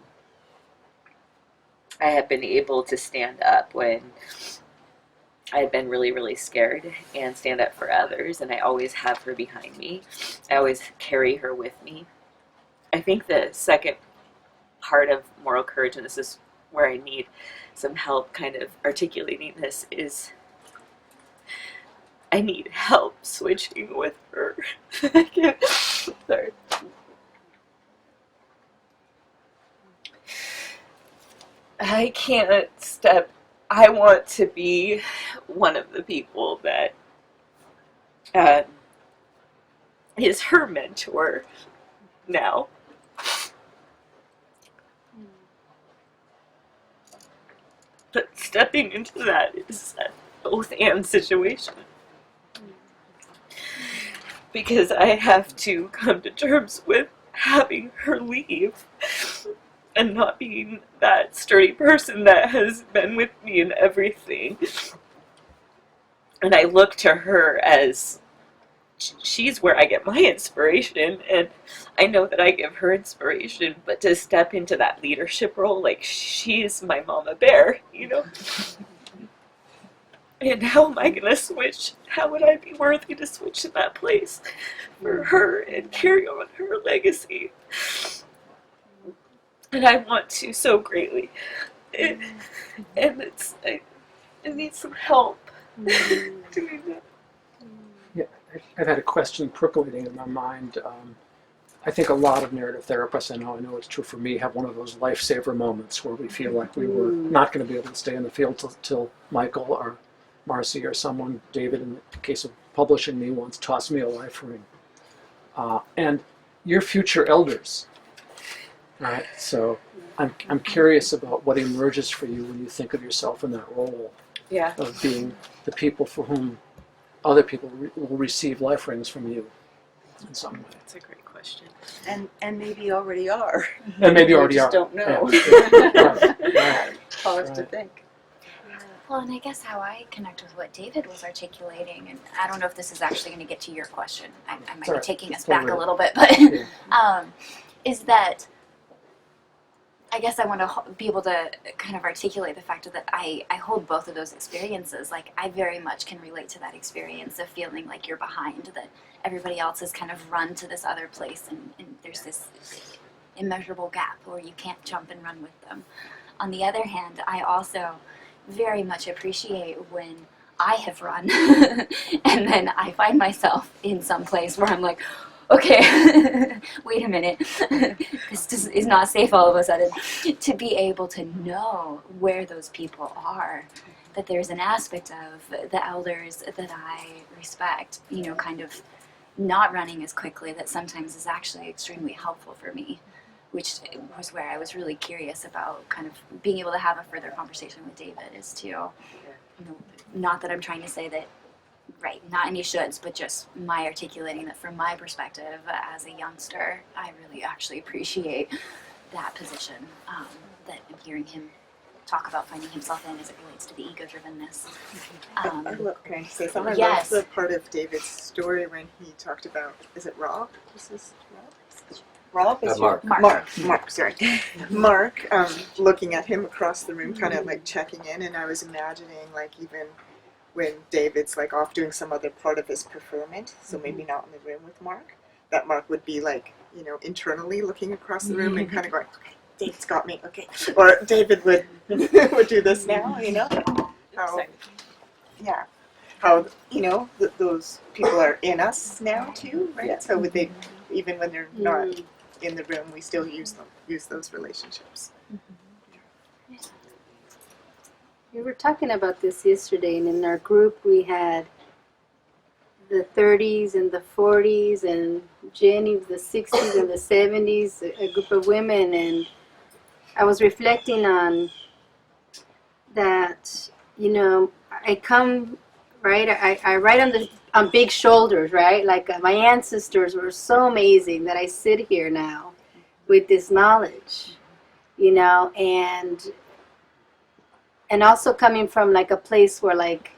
have been able to stand up when I've been really, really scared and stand up for others. And I always have her behind me. I always carry her with me. I think the second part of moral courage, and this is where I need some help kind of articulating this, is I need help switching with her. Sorry. I can't step. I want to be one of the people that is her mentor now. But stepping into that is a both and situation. Because I have to come to terms with having her leave and not being that sturdy person that has been with me in everything. And I look to her as she's where I get my inspiration, and I know that I give her inspiration, but to step into that leadership role, like she's my mama bear, you know? And how am I going to switch? How would I be worthy to switch to that place for her and carry on her legacy? And I want to so greatly. And I need some help doing that. Yeah, I've had a question percolating in my mind. I think a lot of narrative therapists, I know it's true for me, have one of those lifesaver moments where we feel like we were not going to be able to stay in the field till Michael or Marcy or someone, David in the case of publishing me, once tossed me a life ring. And your future elders, right? So I'm curious about what emerges for you when you think of yourself in that role of being the people for whom other people will receive life rings from you in some way. That's a great question. And maybe already are. And maybe You already just are. don't know. Yeah. Right. Pause to Right. think. Well, and I guess how I connect with what David was articulating, and I don't know if this is actually going to get to your question. I might Sorry. be taking us Totally. back a little bit, but Yeah. is that I guess I want to be able to kind of articulate the fact that I hold both of those experiences. Like, I very much can relate to that experience of feeling like you're behind, that everybody else has kind of run to this other place, and there's this immeasurable gap where you can't jump and run with them. On the other hand, I also very much appreciate when I have run and then I find myself in some place where I'm like, okay, wait a minute, this is not safe all of a sudden. To be able to know where those people are, that there's an aspect of the elders that I respect, you know, kind of not running as quickly, that sometimes is actually extremely helpful for me, which was where I was really curious about kind of being able to have a further conversation with David, is to, you know, not that I'm trying to say that, right, not any shoulds, but just my articulating that from my perspective as a youngster, I really actually appreciate that position, that I'm hearing him talk about finding himself in as it relates to the ego-drivenness. Can I say something? Yes. I love the part of David's story when he talked about, is it Rob? Is this Rob? Rob is Mark. Mark, sorry. Mark, looking at him across the room, kind of like checking in, and I was imagining, like, even when David's like off doing some other part of his preferment, so maybe not in the room with Mark, that Mark would be like, you know, internally looking across the room and kind of going, okay, David's got me, okay. Or David would would do this now, you know? How, yeah. How, you know, those people are in us now too, right? Yeah. So would they, even when they're not in the room, we still use those relationships. We were talking about this yesterday, and in our group we had the 30s and the 40s, and Jenny the 60s and the 70s, a group of women, and I was reflecting on that, you know, I come, right, I write on big shoulders, right, like my ancestors were so amazing that I sit here now with this knowledge, you know, and and also coming from like a place where like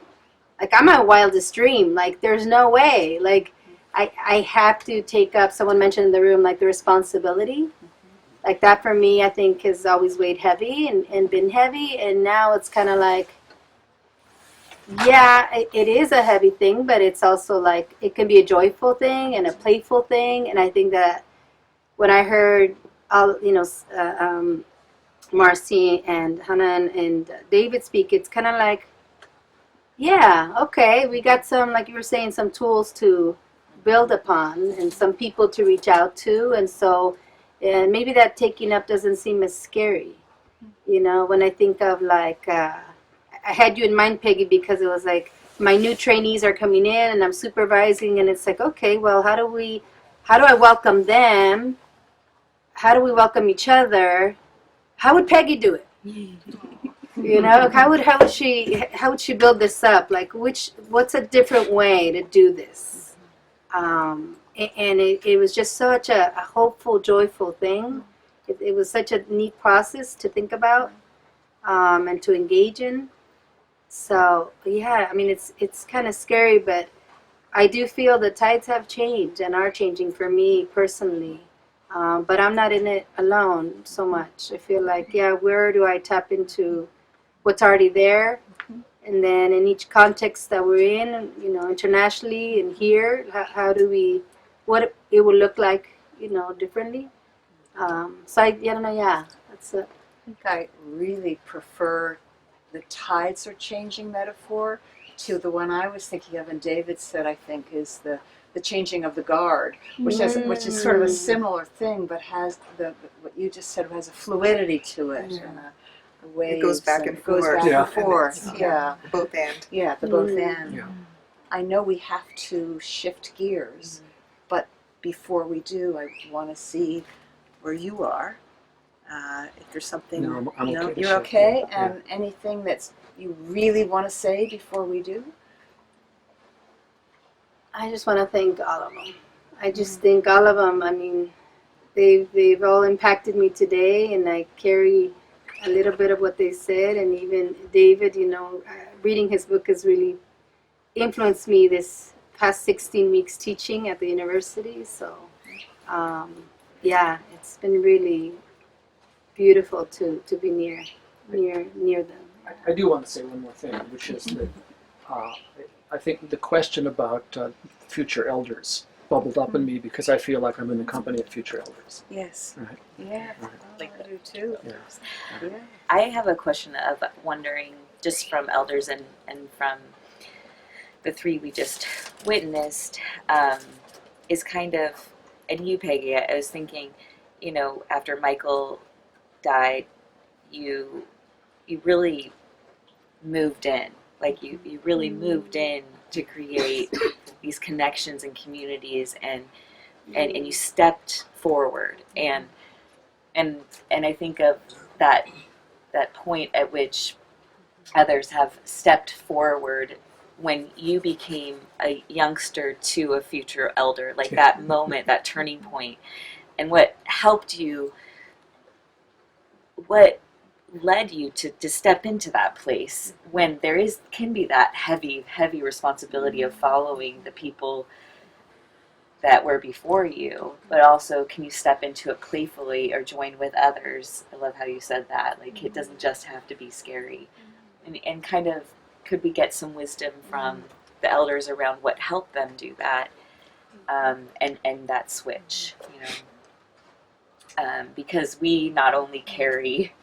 I'm my wildest dream. Like there's no way. Like I have to take up. Someone mentioned in the room like the responsibility. Like that for me, I think has always weighed heavy and been heavy. And now it's kind of like, yeah, it is a heavy thing, but it's also like it can be a joyful thing and a playful thing. And I think that when I heard all Marcy and Hanan and David speak, it's kind of like, yeah, okay, we got some, like you were saying, some tools to build upon and some people to reach out to. And so and maybe that taking up doesn't seem as scary. You know, when I think of like, I had you in mind, Peggy, because it was like my new trainees are coming in and I'm supervising, and it's like, okay, well, how do I welcome them? How do we welcome each other? How would Peggy do it? You know, how would she build this up? Like, what's a different way to do this? And it was just such a hopeful, joyful thing. It was such a neat process to think about and to engage in. So yeah, I mean, it's kind of scary, but I do feel the tides have changed and are changing for me personally. But I'm not in it alone so much. I feel like, yeah, where do I tap into what's already there? And then in each context that we're in, you know, internationally and here, how do we, what it will look like, you know, differently. So I don't know, yeah, that's it. I think I really prefer the tides are changing metaphor to the one I was thinking of, and David said, I think, is the changing of the guard, which is sort of a similar thing, but has what you just said has a fluidity to it, and a way It goes back and forth. Yeah. Yeah, Both and. yeah, the both and. Yeah. I know we have to shift gears, but before we do, I want to see where you are. If there's something, No, I'm okay to you're shift, okay, yeah. and anything that's you really want to say before we do. I just want to thank all of them. I just think all of them, I mean, they've all impacted me today, and I carry a little bit of what they said. And even David, you know, reading his book has really influenced me this past 16 weeks teaching at the university. So, yeah, it's been really beautiful to be near them. I do want to say one more thing, which is that I think the question about future elders bubbled up in me because I feel like I'm in the company of future elders. Yes. Right. Yeah. Like I do too. Yeah. Yeah. I have a question of wondering, just from elders and from the three we just witnessed, is kind of, and you, Peggy, I was thinking, you know, after Michael died, you really moved in. Like you really moved in to create these connections and communities, and you stepped forward, and I think of that point at which others have stepped forward when you became a youngster to a future elder, like that moment, that turning point, and what helped you, what led you to step into that place when there can be that heavy responsibility of following the people that were before you, but also can you step into it playfully or join with others? I love how you said that. Like, it doesn't just have to be scary. And kind of, could we get some wisdom from the elders around what helped them do that, and that switch, you know? Because we not only carry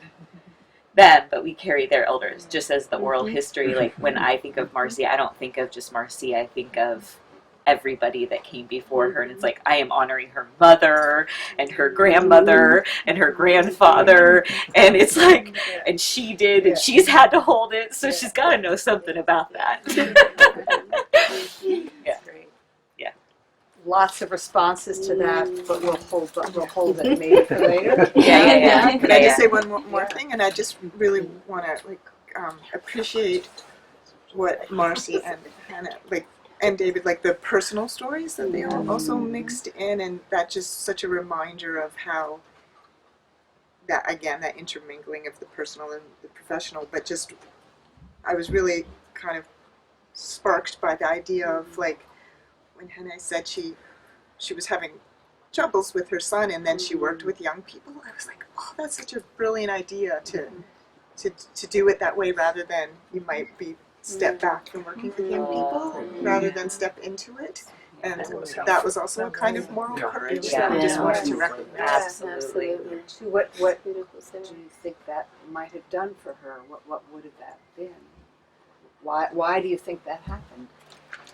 them, but we carry their elders, just as the oral history. Like, when I think of Marcy, I don't think of just Marcy, I think of everybody that came before her, and it's like I am honoring her mother and her grandmother and her grandfather, and it's like, and she did, and she's had to hold it, so she's got to know something about that. Yeah. Yeah. Lots of responses to that, but we'll hold it maybe for later. Yeah. Can I just say one more thing? And I just really want to appreciate what Marcy and Hannah and David, the personal stories that they all also mixed in, and that's just such a reminder of how that intermingling of the personal and the professional, but just I was really kind of sparked by the idea of like when Hannah said she was having troubles with her son, and then she worked with young people. I was like, oh, that's such a brilliant idea to do it that way, rather than you might be step back from working with young people rather than step into it. And that was also a kind of moral courage that I just wanted to recognize. Absolutely. To what do you think that might have done for her? What would have that been? Why do you think that happened?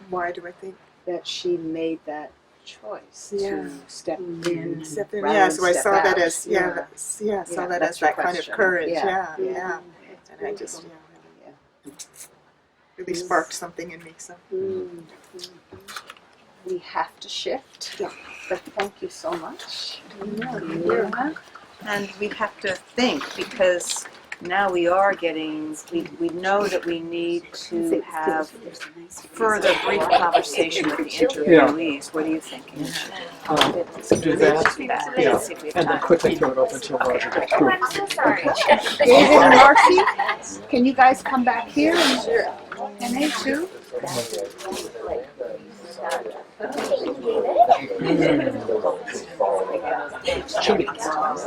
Why do I think That she made that choice Yeah. to step in. step in? rather Yeah, than so I step saw that out. as saw Yeah, that that's as your that kind of question. courage. Yeah. Yeah. And I just really sparked something in me. So We have to shift. Yeah. But thank you so much. And we have to think, because now we are getting, we know that we need to have further brief conversation with the interviewees. What are you thinking? Do that, yeah, and then quickly throw it open to Roger to approve. I'm so sorry. David and Marcy, can you guys come back here? And they too? Chili. So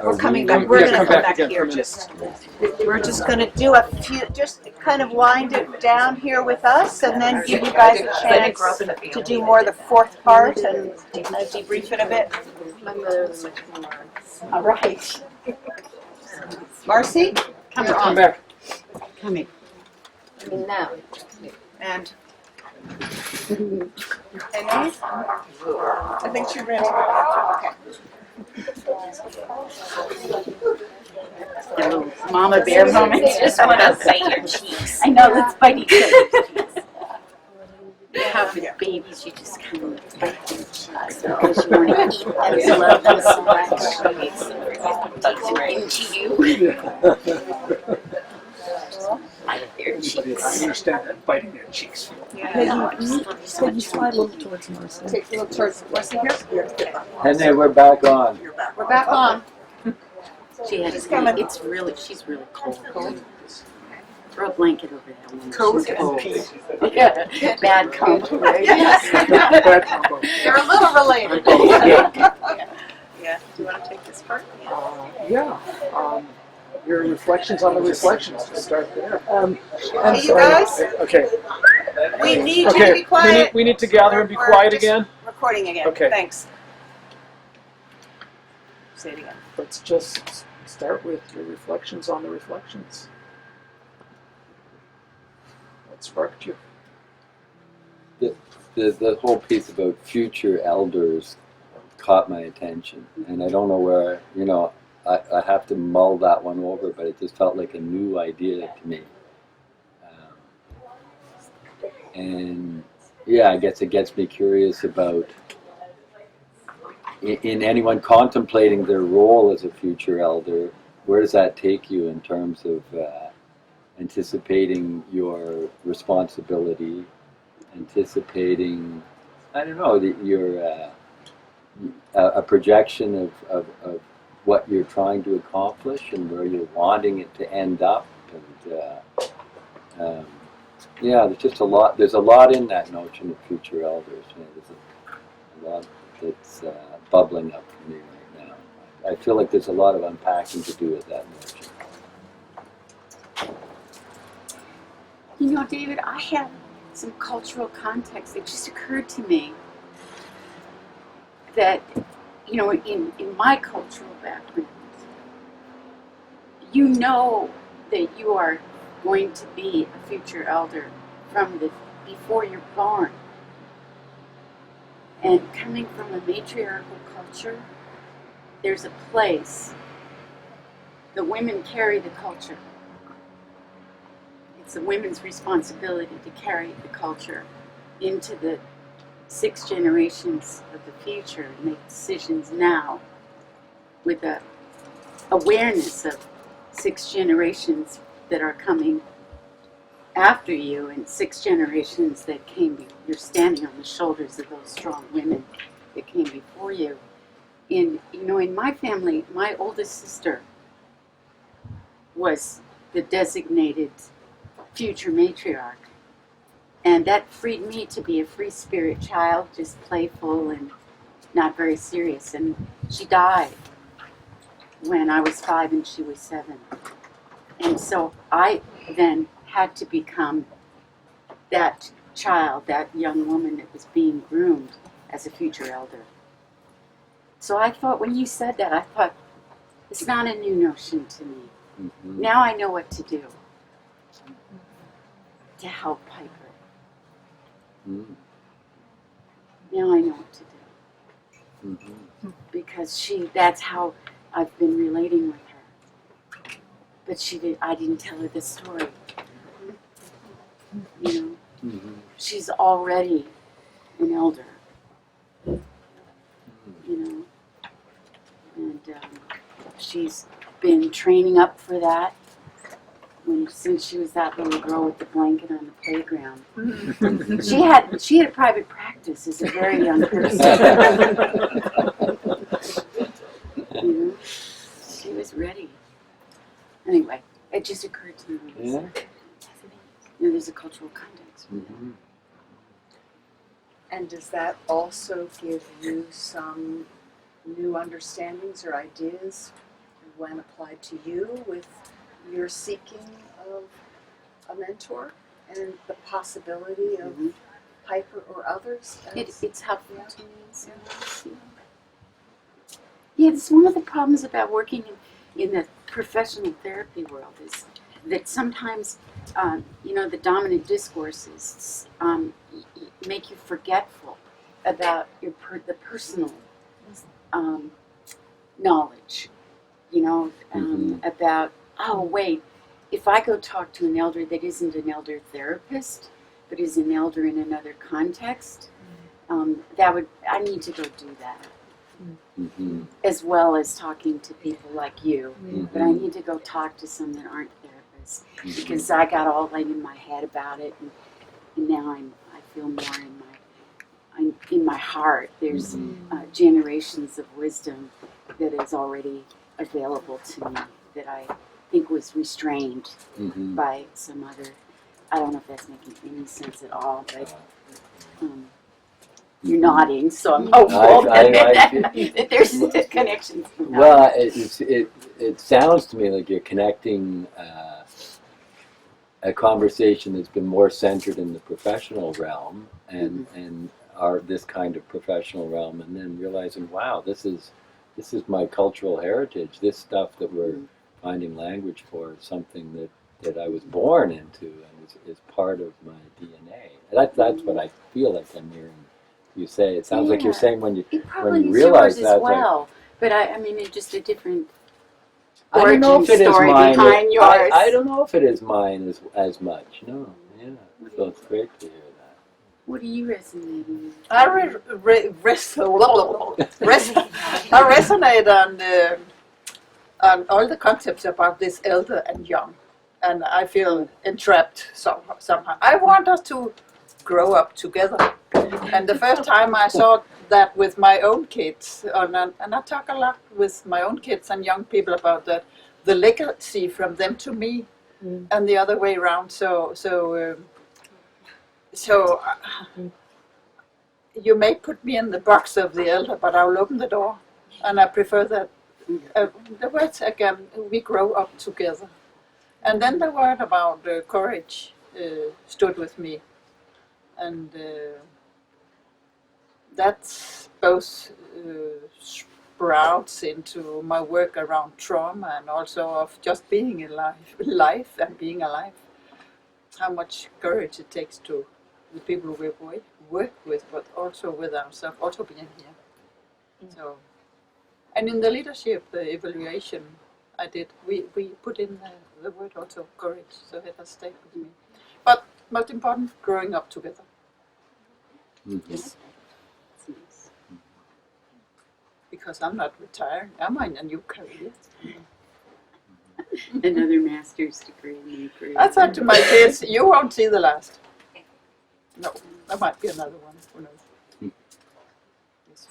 We're coming Come- back, we're yeah, gonna come come back back again for a here, minute. just, we're just gonna do a few, just kind of wind it down here with us, and then give you guys a chance to do more of the fourth part and debrief it a bit. My mother was much more. All right. Marcy? Come back. Coming. I mean, now. And I think she ran. A little mama bear moment. Just want to bite your cheeks. I know, let's bite each other. How with babies, you just kind of bite their cheeks because you want to eat them and love them so much. Takes into you. Bite their cheeks. I understand that biting their cheeks. can you slide a little towards Marcy? Take a little towards Marcy here. and then we're back on. We're back on. She has, she's really cold. Throw a blanket over that one. Cold She's and Yeah, bad combo, right? Bad combo. They're a little related. Yeah, do you want to take this part? Yeah. Your reflections on the reflections. Let's start there. Hey, you guys, Okay. we need you to Okay. be quiet. We need to gather and be We're quiet just again. Recording again. Okay. Thanks. Say it again. Let's just start with your reflections on the reflections. What sparked you? The whole piece about future elders caught my attention, and I don't know where, I have to mull that one over, but it just felt like a new idea to me. And yeah, I guess it gets me curious about in anyone contemplating their role as a future elder, where does that take you in terms of anticipating your responsibility, anticipating, I don't know, your a projection of what you're trying to accomplish and where you're wanting it to end up, and yeah, there's just a lot. There's a lot in that notion of future elders. There's a lot that's bubbling up for me right now. I feel like there's a lot of unpacking to do with that notion. You know, David, I have some cultural context. It just occurred to me that, in my cultural background, you know that you are going to be a future elder before you're born. And coming from a matriarchal culture, there's a place. The women carry the culture. It's the women's responsibility to carry the culture into the 6 generations of the future and make decisions now with a awareness of 6 generations that are coming after you and 6 generations that came. You're standing on the shoulders of those strong women that came before you. in my family, my oldest sister was the designated future matriarch. And that freed me to be a free spirit child, just playful and not very serious. And she died when I was 5 and she was 7. And so I then had to become that child, that young woman that was being groomed as a future elder. So I thought, when you said that, I thought, it's not a new notion to me. Mm-hmm. Now I know what to do to help Piper. Mm-hmm. Now I know what to do. Mm-hmm. Because that's how I've been relating with her. But I didn't tell her the story. You know, Mm-hmm. she's already an elder. You know, and she's been training up for that since she was that little girl with the blanket on the playground. She had a private practice as a very young person. You know, she was ready. Anyway, it just occurred to me. Yeah. There's a cultural context. Mm-hmm. And does that also give you some new understandings or ideas when applied to you with your seeking of a mentor and the possibility of Mhm. Piper or others? It's helpful to me in some ways. Yeah, it's one of the problems about working in the professional therapy world is that sometimes, the dominant discourses make you forgetful about the personal knowledge. About, oh wait, if I go talk to an elder that isn't an elder therapist, but is an elder in another context, I need to go do that. Mm-hmm. As well as talking to people like you. Mm-hmm. But I need to go talk to some that aren't therapists because I got all like in my head about it, and now I feel more in my heart. There's generations of wisdom that is already available to me that I think was restrained Mm-hmm. by some other. I don't know if that's making any sense at all, but you're nodding, so I'm hopeful that there's connections. Well, it sounds to me like you're connecting a conversation that's been more centered in the professional realm and this kind of professional realm, and then realizing, wow, this is my cultural heritage. This stuff that we're finding language for is something that I was born into and is part of my DNA. That's what I feel like I'm hearing you say. It sounds like you're saying when you realize yours that, as well, but I mean, it's just a different I don't know origin if it is story mine. behind yours. I don't know if it is mine as much. No, yeah. So it's great to hear that. What are you resonating with? I resonate on all the concepts about this elder and young, and I feel entrapped somehow. I want us to grow up together, and the first time I saw that with my own kids, and I talk a lot with my own kids and young people about the legacy from them to me, and the other way around. So you may put me in the box of the elder, but I will open the door, and I prefer that. The words again, we grow up together, and then the word about courage stood with me, and that's both sprouts into my work around trauma and also of just being alive, life and being alive. How much courage it takes to the people we work with, but also with ourselves, also being here. So, and in the leadership, the evaluation I did, we put in the word also courage, so it has stayed with me. But most important, growing up together. Mm-hmm. Yes. It's nice. Because I'm not retiring, I'm in a new career. Another master's degree in new career. I said to my kids, you won't see the last. No, there might be another one, who knows. Hmm. Yes.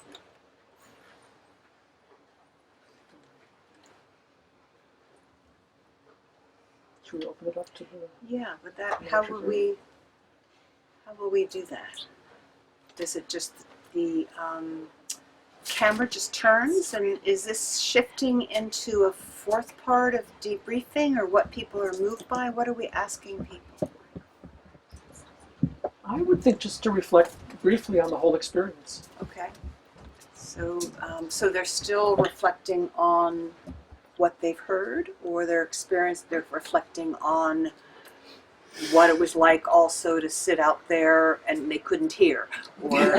Should we open it up to the? Yeah, but that, how will we do that? Does it just, the camera just turns, and is this shifting into a fourth part of debriefing, or what people are moved by? What are we asking people? I would think just to reflect briefly on the whole experience. Okay. So, so they're still reflecting on what they've heard, or their experience, they're reflecting on what it was like also to sit out there and they couldn't hear, or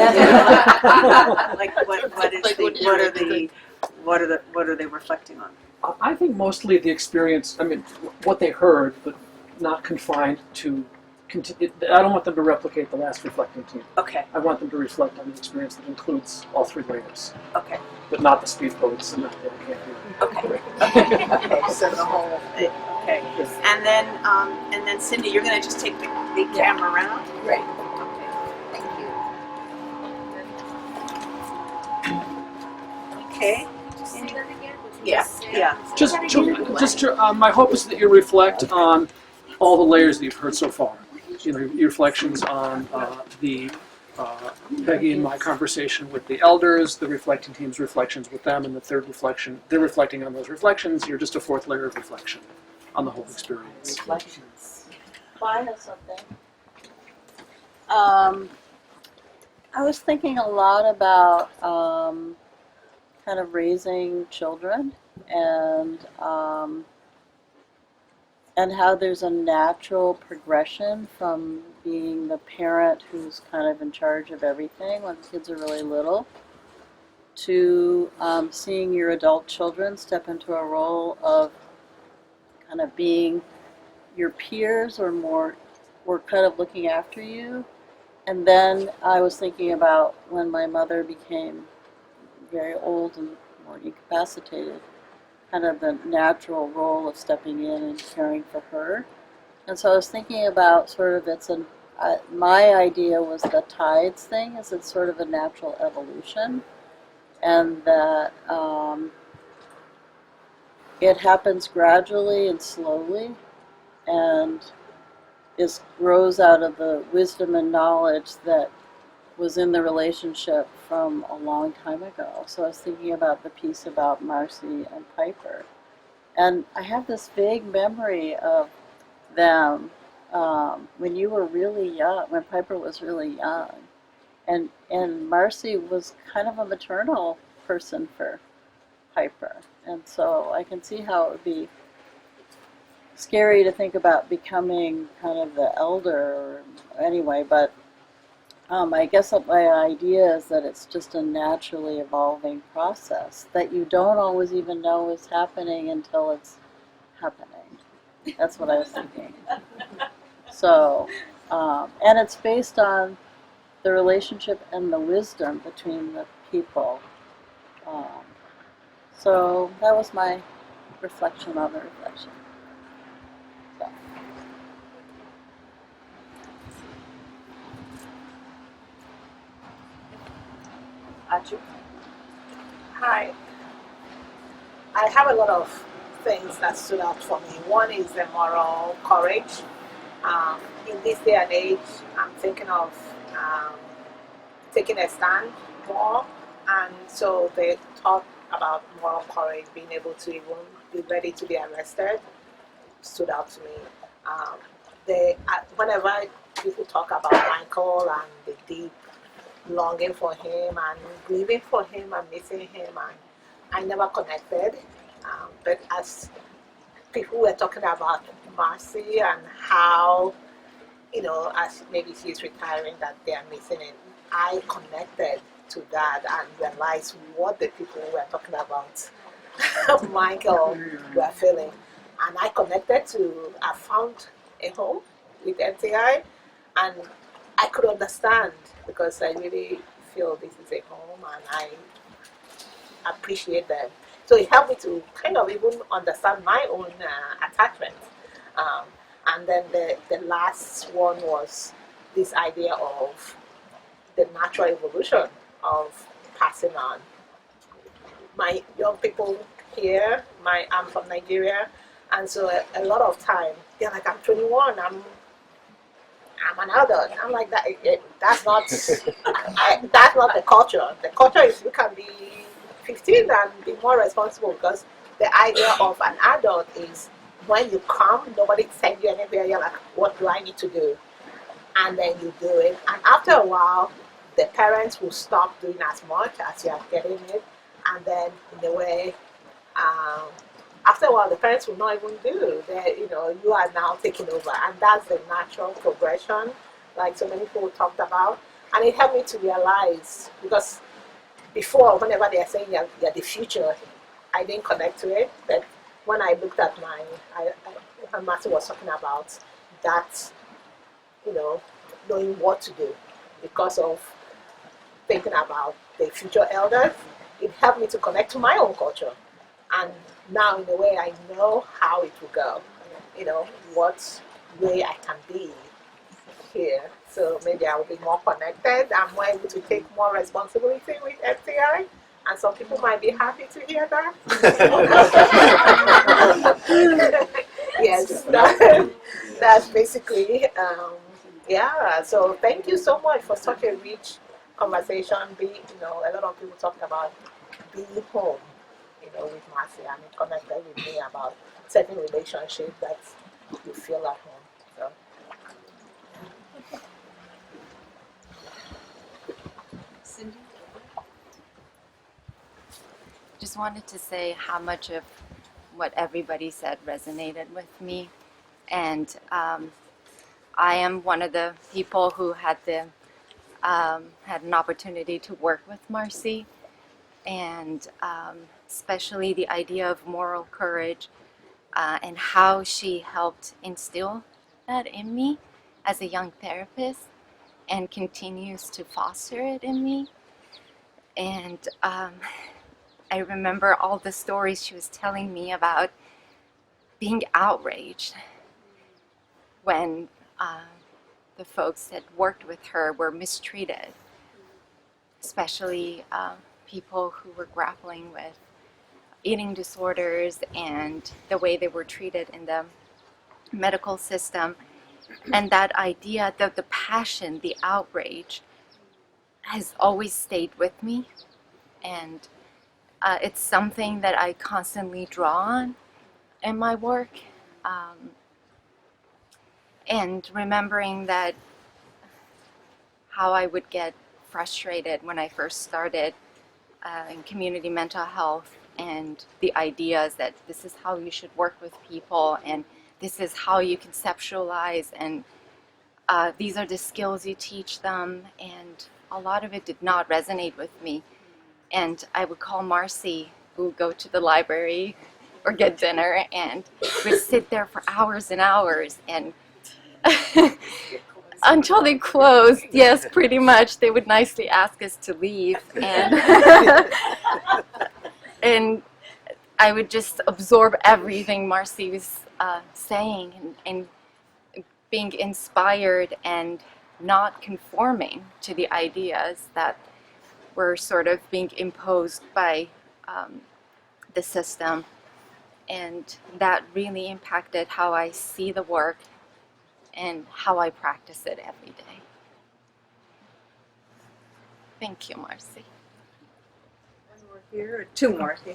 like what are they reflecting on? I think mostly the experience. I mean, what they heard, but not confined to. I don't want them to replicate the last reflecting team. Okay. I want them to reflect on the experience that includes all three layers, Okay. but not the speedboats and not the I can't hear. Okay. Okay. So the whole thing. Okay. And then Cindy, you're gonna just take the camera around. Great. Okay. Thank you. Okay. Say that again? Yeah. Yeah. My hope is that you reflect on all the layers that you've heard so far. You know, your reflections on Peggy and my conversation with the elders, the reflecting team's reflections with them, and the third reflection, they're reflecting on those reflections. You're just a fourth layer of reflection on the whole experience. Reflections. I have something. I was thinking a lot about kind of raising children and how there's a natural progression from being the parent who's kind of in charge of everything when the kids are really little to seeing your adult children step into a role of kind of being your peers or more, or kind of looking after you. And then I was thinking about when my mother became very old and more incapacitated, kind of the natural role of stepping in and caring for her. And so I was thinking about sort of my idea was the tides thing, is it's sort of a natural evolution, and that it happens gradually and slowly, and grows out of the wisdom and knowledge that was in the relationship from a long time ago. So I was thinking about the piece about Marcy and Piper. And I have this vague memory of them when you were really young, when Piper was really young. And Marcy was kind of a maternal person for Piper. And so I can see how it would be scary to think about becoming kind of the elder anyway, but I guess my idea is that it's just a naturally evolving process that you don't always even know is happening until it's happening. That's what I was thinking. So, and it's based on the relationship and the wisdom between the people. So that was my reflection on the reflection. So. Hi. I have a lot of things that stood out for me. One is the moral courage. In this day and age, I'm thinking of taking a stand more, and so they talk about moral courage, being able to even be ready to be arrested, stood out to me. Whenever people talk about Michael and the deep longing for him and grieving for him and missing him, and I never connected. But as people were talking about Marcy and how, as maybe she's retiring, that they are missing it, I connected to that and realized what the people were talking about Michael were feeling. And I connected I found a home with MTI, and I could understand, because I really feel this is a home and I appreciate them. So it helped me to kind of even understand my own attachment. And then the last one was this idea of the natural evolution of passing on. My young people here, I'm from Nigeria, And so a lot of time they're like, I'm 21, I'm an adult. I'm like that's not that's not the culture. The culture is you can be 15 and be more responsible, because the idea of an adult is when you come, nobody sends you anywhere. You're like, what do I need to do? And then you do it. And after a while, the parents will stop doing as much as you are getting it. And then in a way, after a while, the parents will not even do. You are now taking over, and that's the natural progression, like so many people talked about. And it helped me to realize, because before, whenever they are saying you're the future, I didn't connect to it. But when I looked at when Martin was talking about that, knowing what to do because of thinking about the future elders, it helped me to connect to my own culture. And now, in a way, I know how it will go, what way I can be here. So maybe I will be more connected. I'm more able to take more responsibility with FTI. And some people might be happy to hear that. Yes, that's basically, yeah. So thank you so much for such a rich conversation. A lot of people talking about being home, with Marcy, and it connected with me about certain relationships that you feel at home. So. Cindy? Just wanted to say how much of what everybody said resonated with me. And I am one of the people who had an opportunity to work with Marcy, and especially the idea of moral courage and how she helped instill that in me as a young therapist and continues to foster it in me. And I remember all the stories she was telling me about being outraged when the folks that worked with her were mistreated, especially people who were grappling with eating disorders and the way they were treated in the medical system. And that idea, the passion, the outrage, has always stayed with me. And it's something that I constantly draw on in my work. And remembering that how I would get frustrated when I first started in community mental health, and the ideas that this is how you should work with people, and this is how you conceptualize, and these are the skills you teach them, and a lot of it did not resonate with me. And I would call Marcy, who would go to the library or get dinner, and we'd sit there for hours and hours, and until they closed. Yes, pretty much. They would nicely ask us to leave, and and I would just absorb everything Marcy was saying, and being inspired and not conforming to the ideas that were sort of being imposed by the system. And that really impacted how I see the work and how I practice it every day. Thank you, Marcy. One more here, or two more here.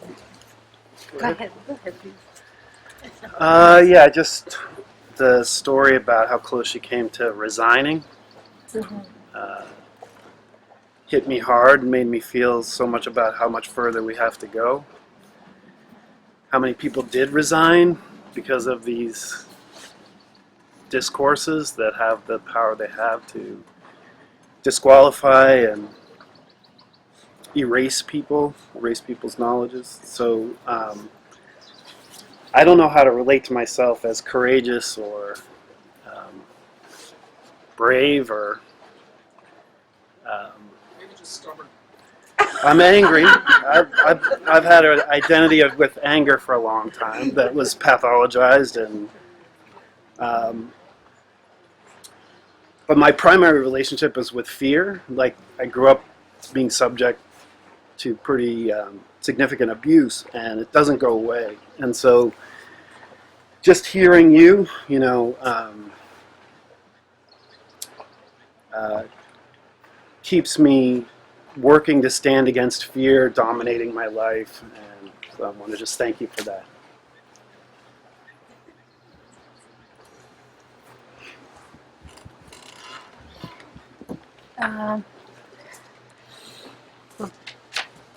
Go ahead, please. Yeah, just the story about how close she came to resigning hit me hard and made me feel so much about how much further we have to go. How many people did resign because of these discourses that have the power they have to disqualify and erase people's knowledges. So I don't know how to relate to myself as courageous or brave or Maybe just stubborn. I'm angry. I've had an identity with anger for a long time that was pathologized, and but my primary relationship is with fear. Like, I grew up being subject to pretty significant abuse, and it doesn't go away. And so just hearing you, keeps me working to stand against fear dominating my life, and so I want to just thank you for that.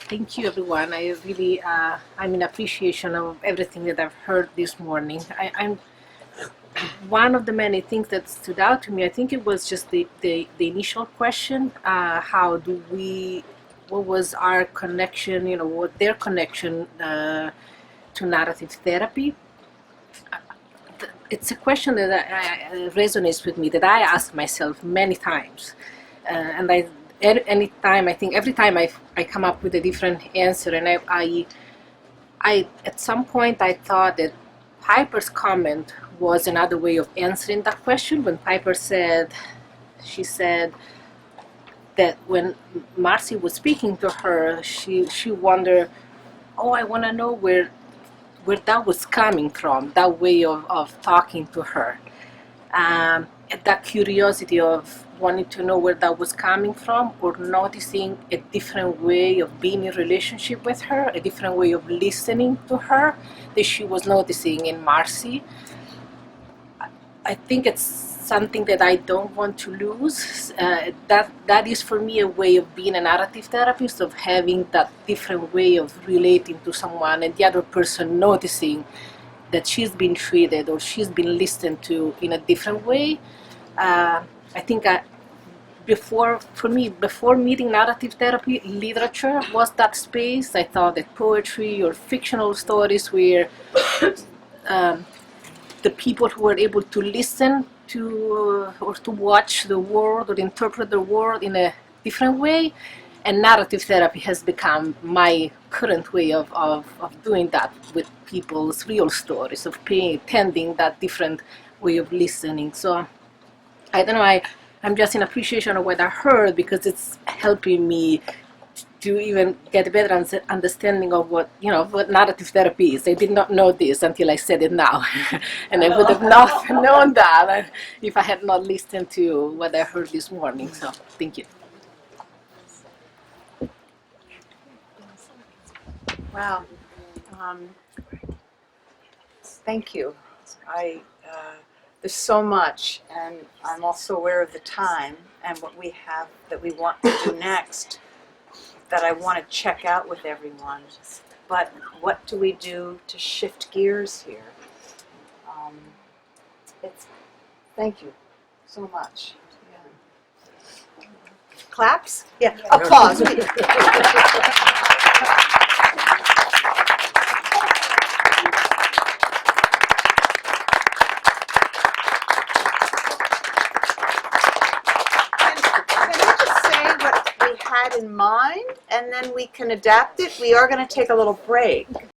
Thank you, everyone. I really, I'm in appreciation of everything that I've heard this morning. I'm one of the many things that stood out to me. I think it was just the initial question: what was our connection? What their connection to narrative therapy? It's a question that resonates with me, that I ask myself many times, and every time I come up with a different answer, and I at some point I thought that Piper's comment was another way of answering that question. When Piper said that when Marcy was speaking to her, she wondered, oh, I want to know where that was coming from, that way of talking to her. That curiosity of wanting to know where that was coming from, or noticing a different way of being in relationship with her, a different way of listening to her that she was noticing in Marcy. I think it's something that I don't want to lose. That is for me a way of being a narrative therapist, of having that different way of relating to someone, and the other person noticing that she's been treated or she's been listened to in a different way. I think before meeting narrative therapy, literature was that space. I thought that poetry or fictional stories were the people who were able to listen to or to watch the world or interpret the world in a different way. And narrative therapy has become my current way of doing that with people's real stories, of tending that different way of listening. So I don't know, I'm just in appreciation of what I heard, because it's helping me to even get a better understanding of what narrative therapy is. I did not know this until I said it now. And I would have not known that if I had not listened to what I heard this morning. So thank you. Wow. Thank you. There's so much, and I'm also aware of the time and what we have that we want to do next, that I want to check out with everyone. But what do we do to shift gears here? Thank you so much. Yeah. Claps? Yeah, applause. In mind, and then we can adapt it. We are going to take a little break.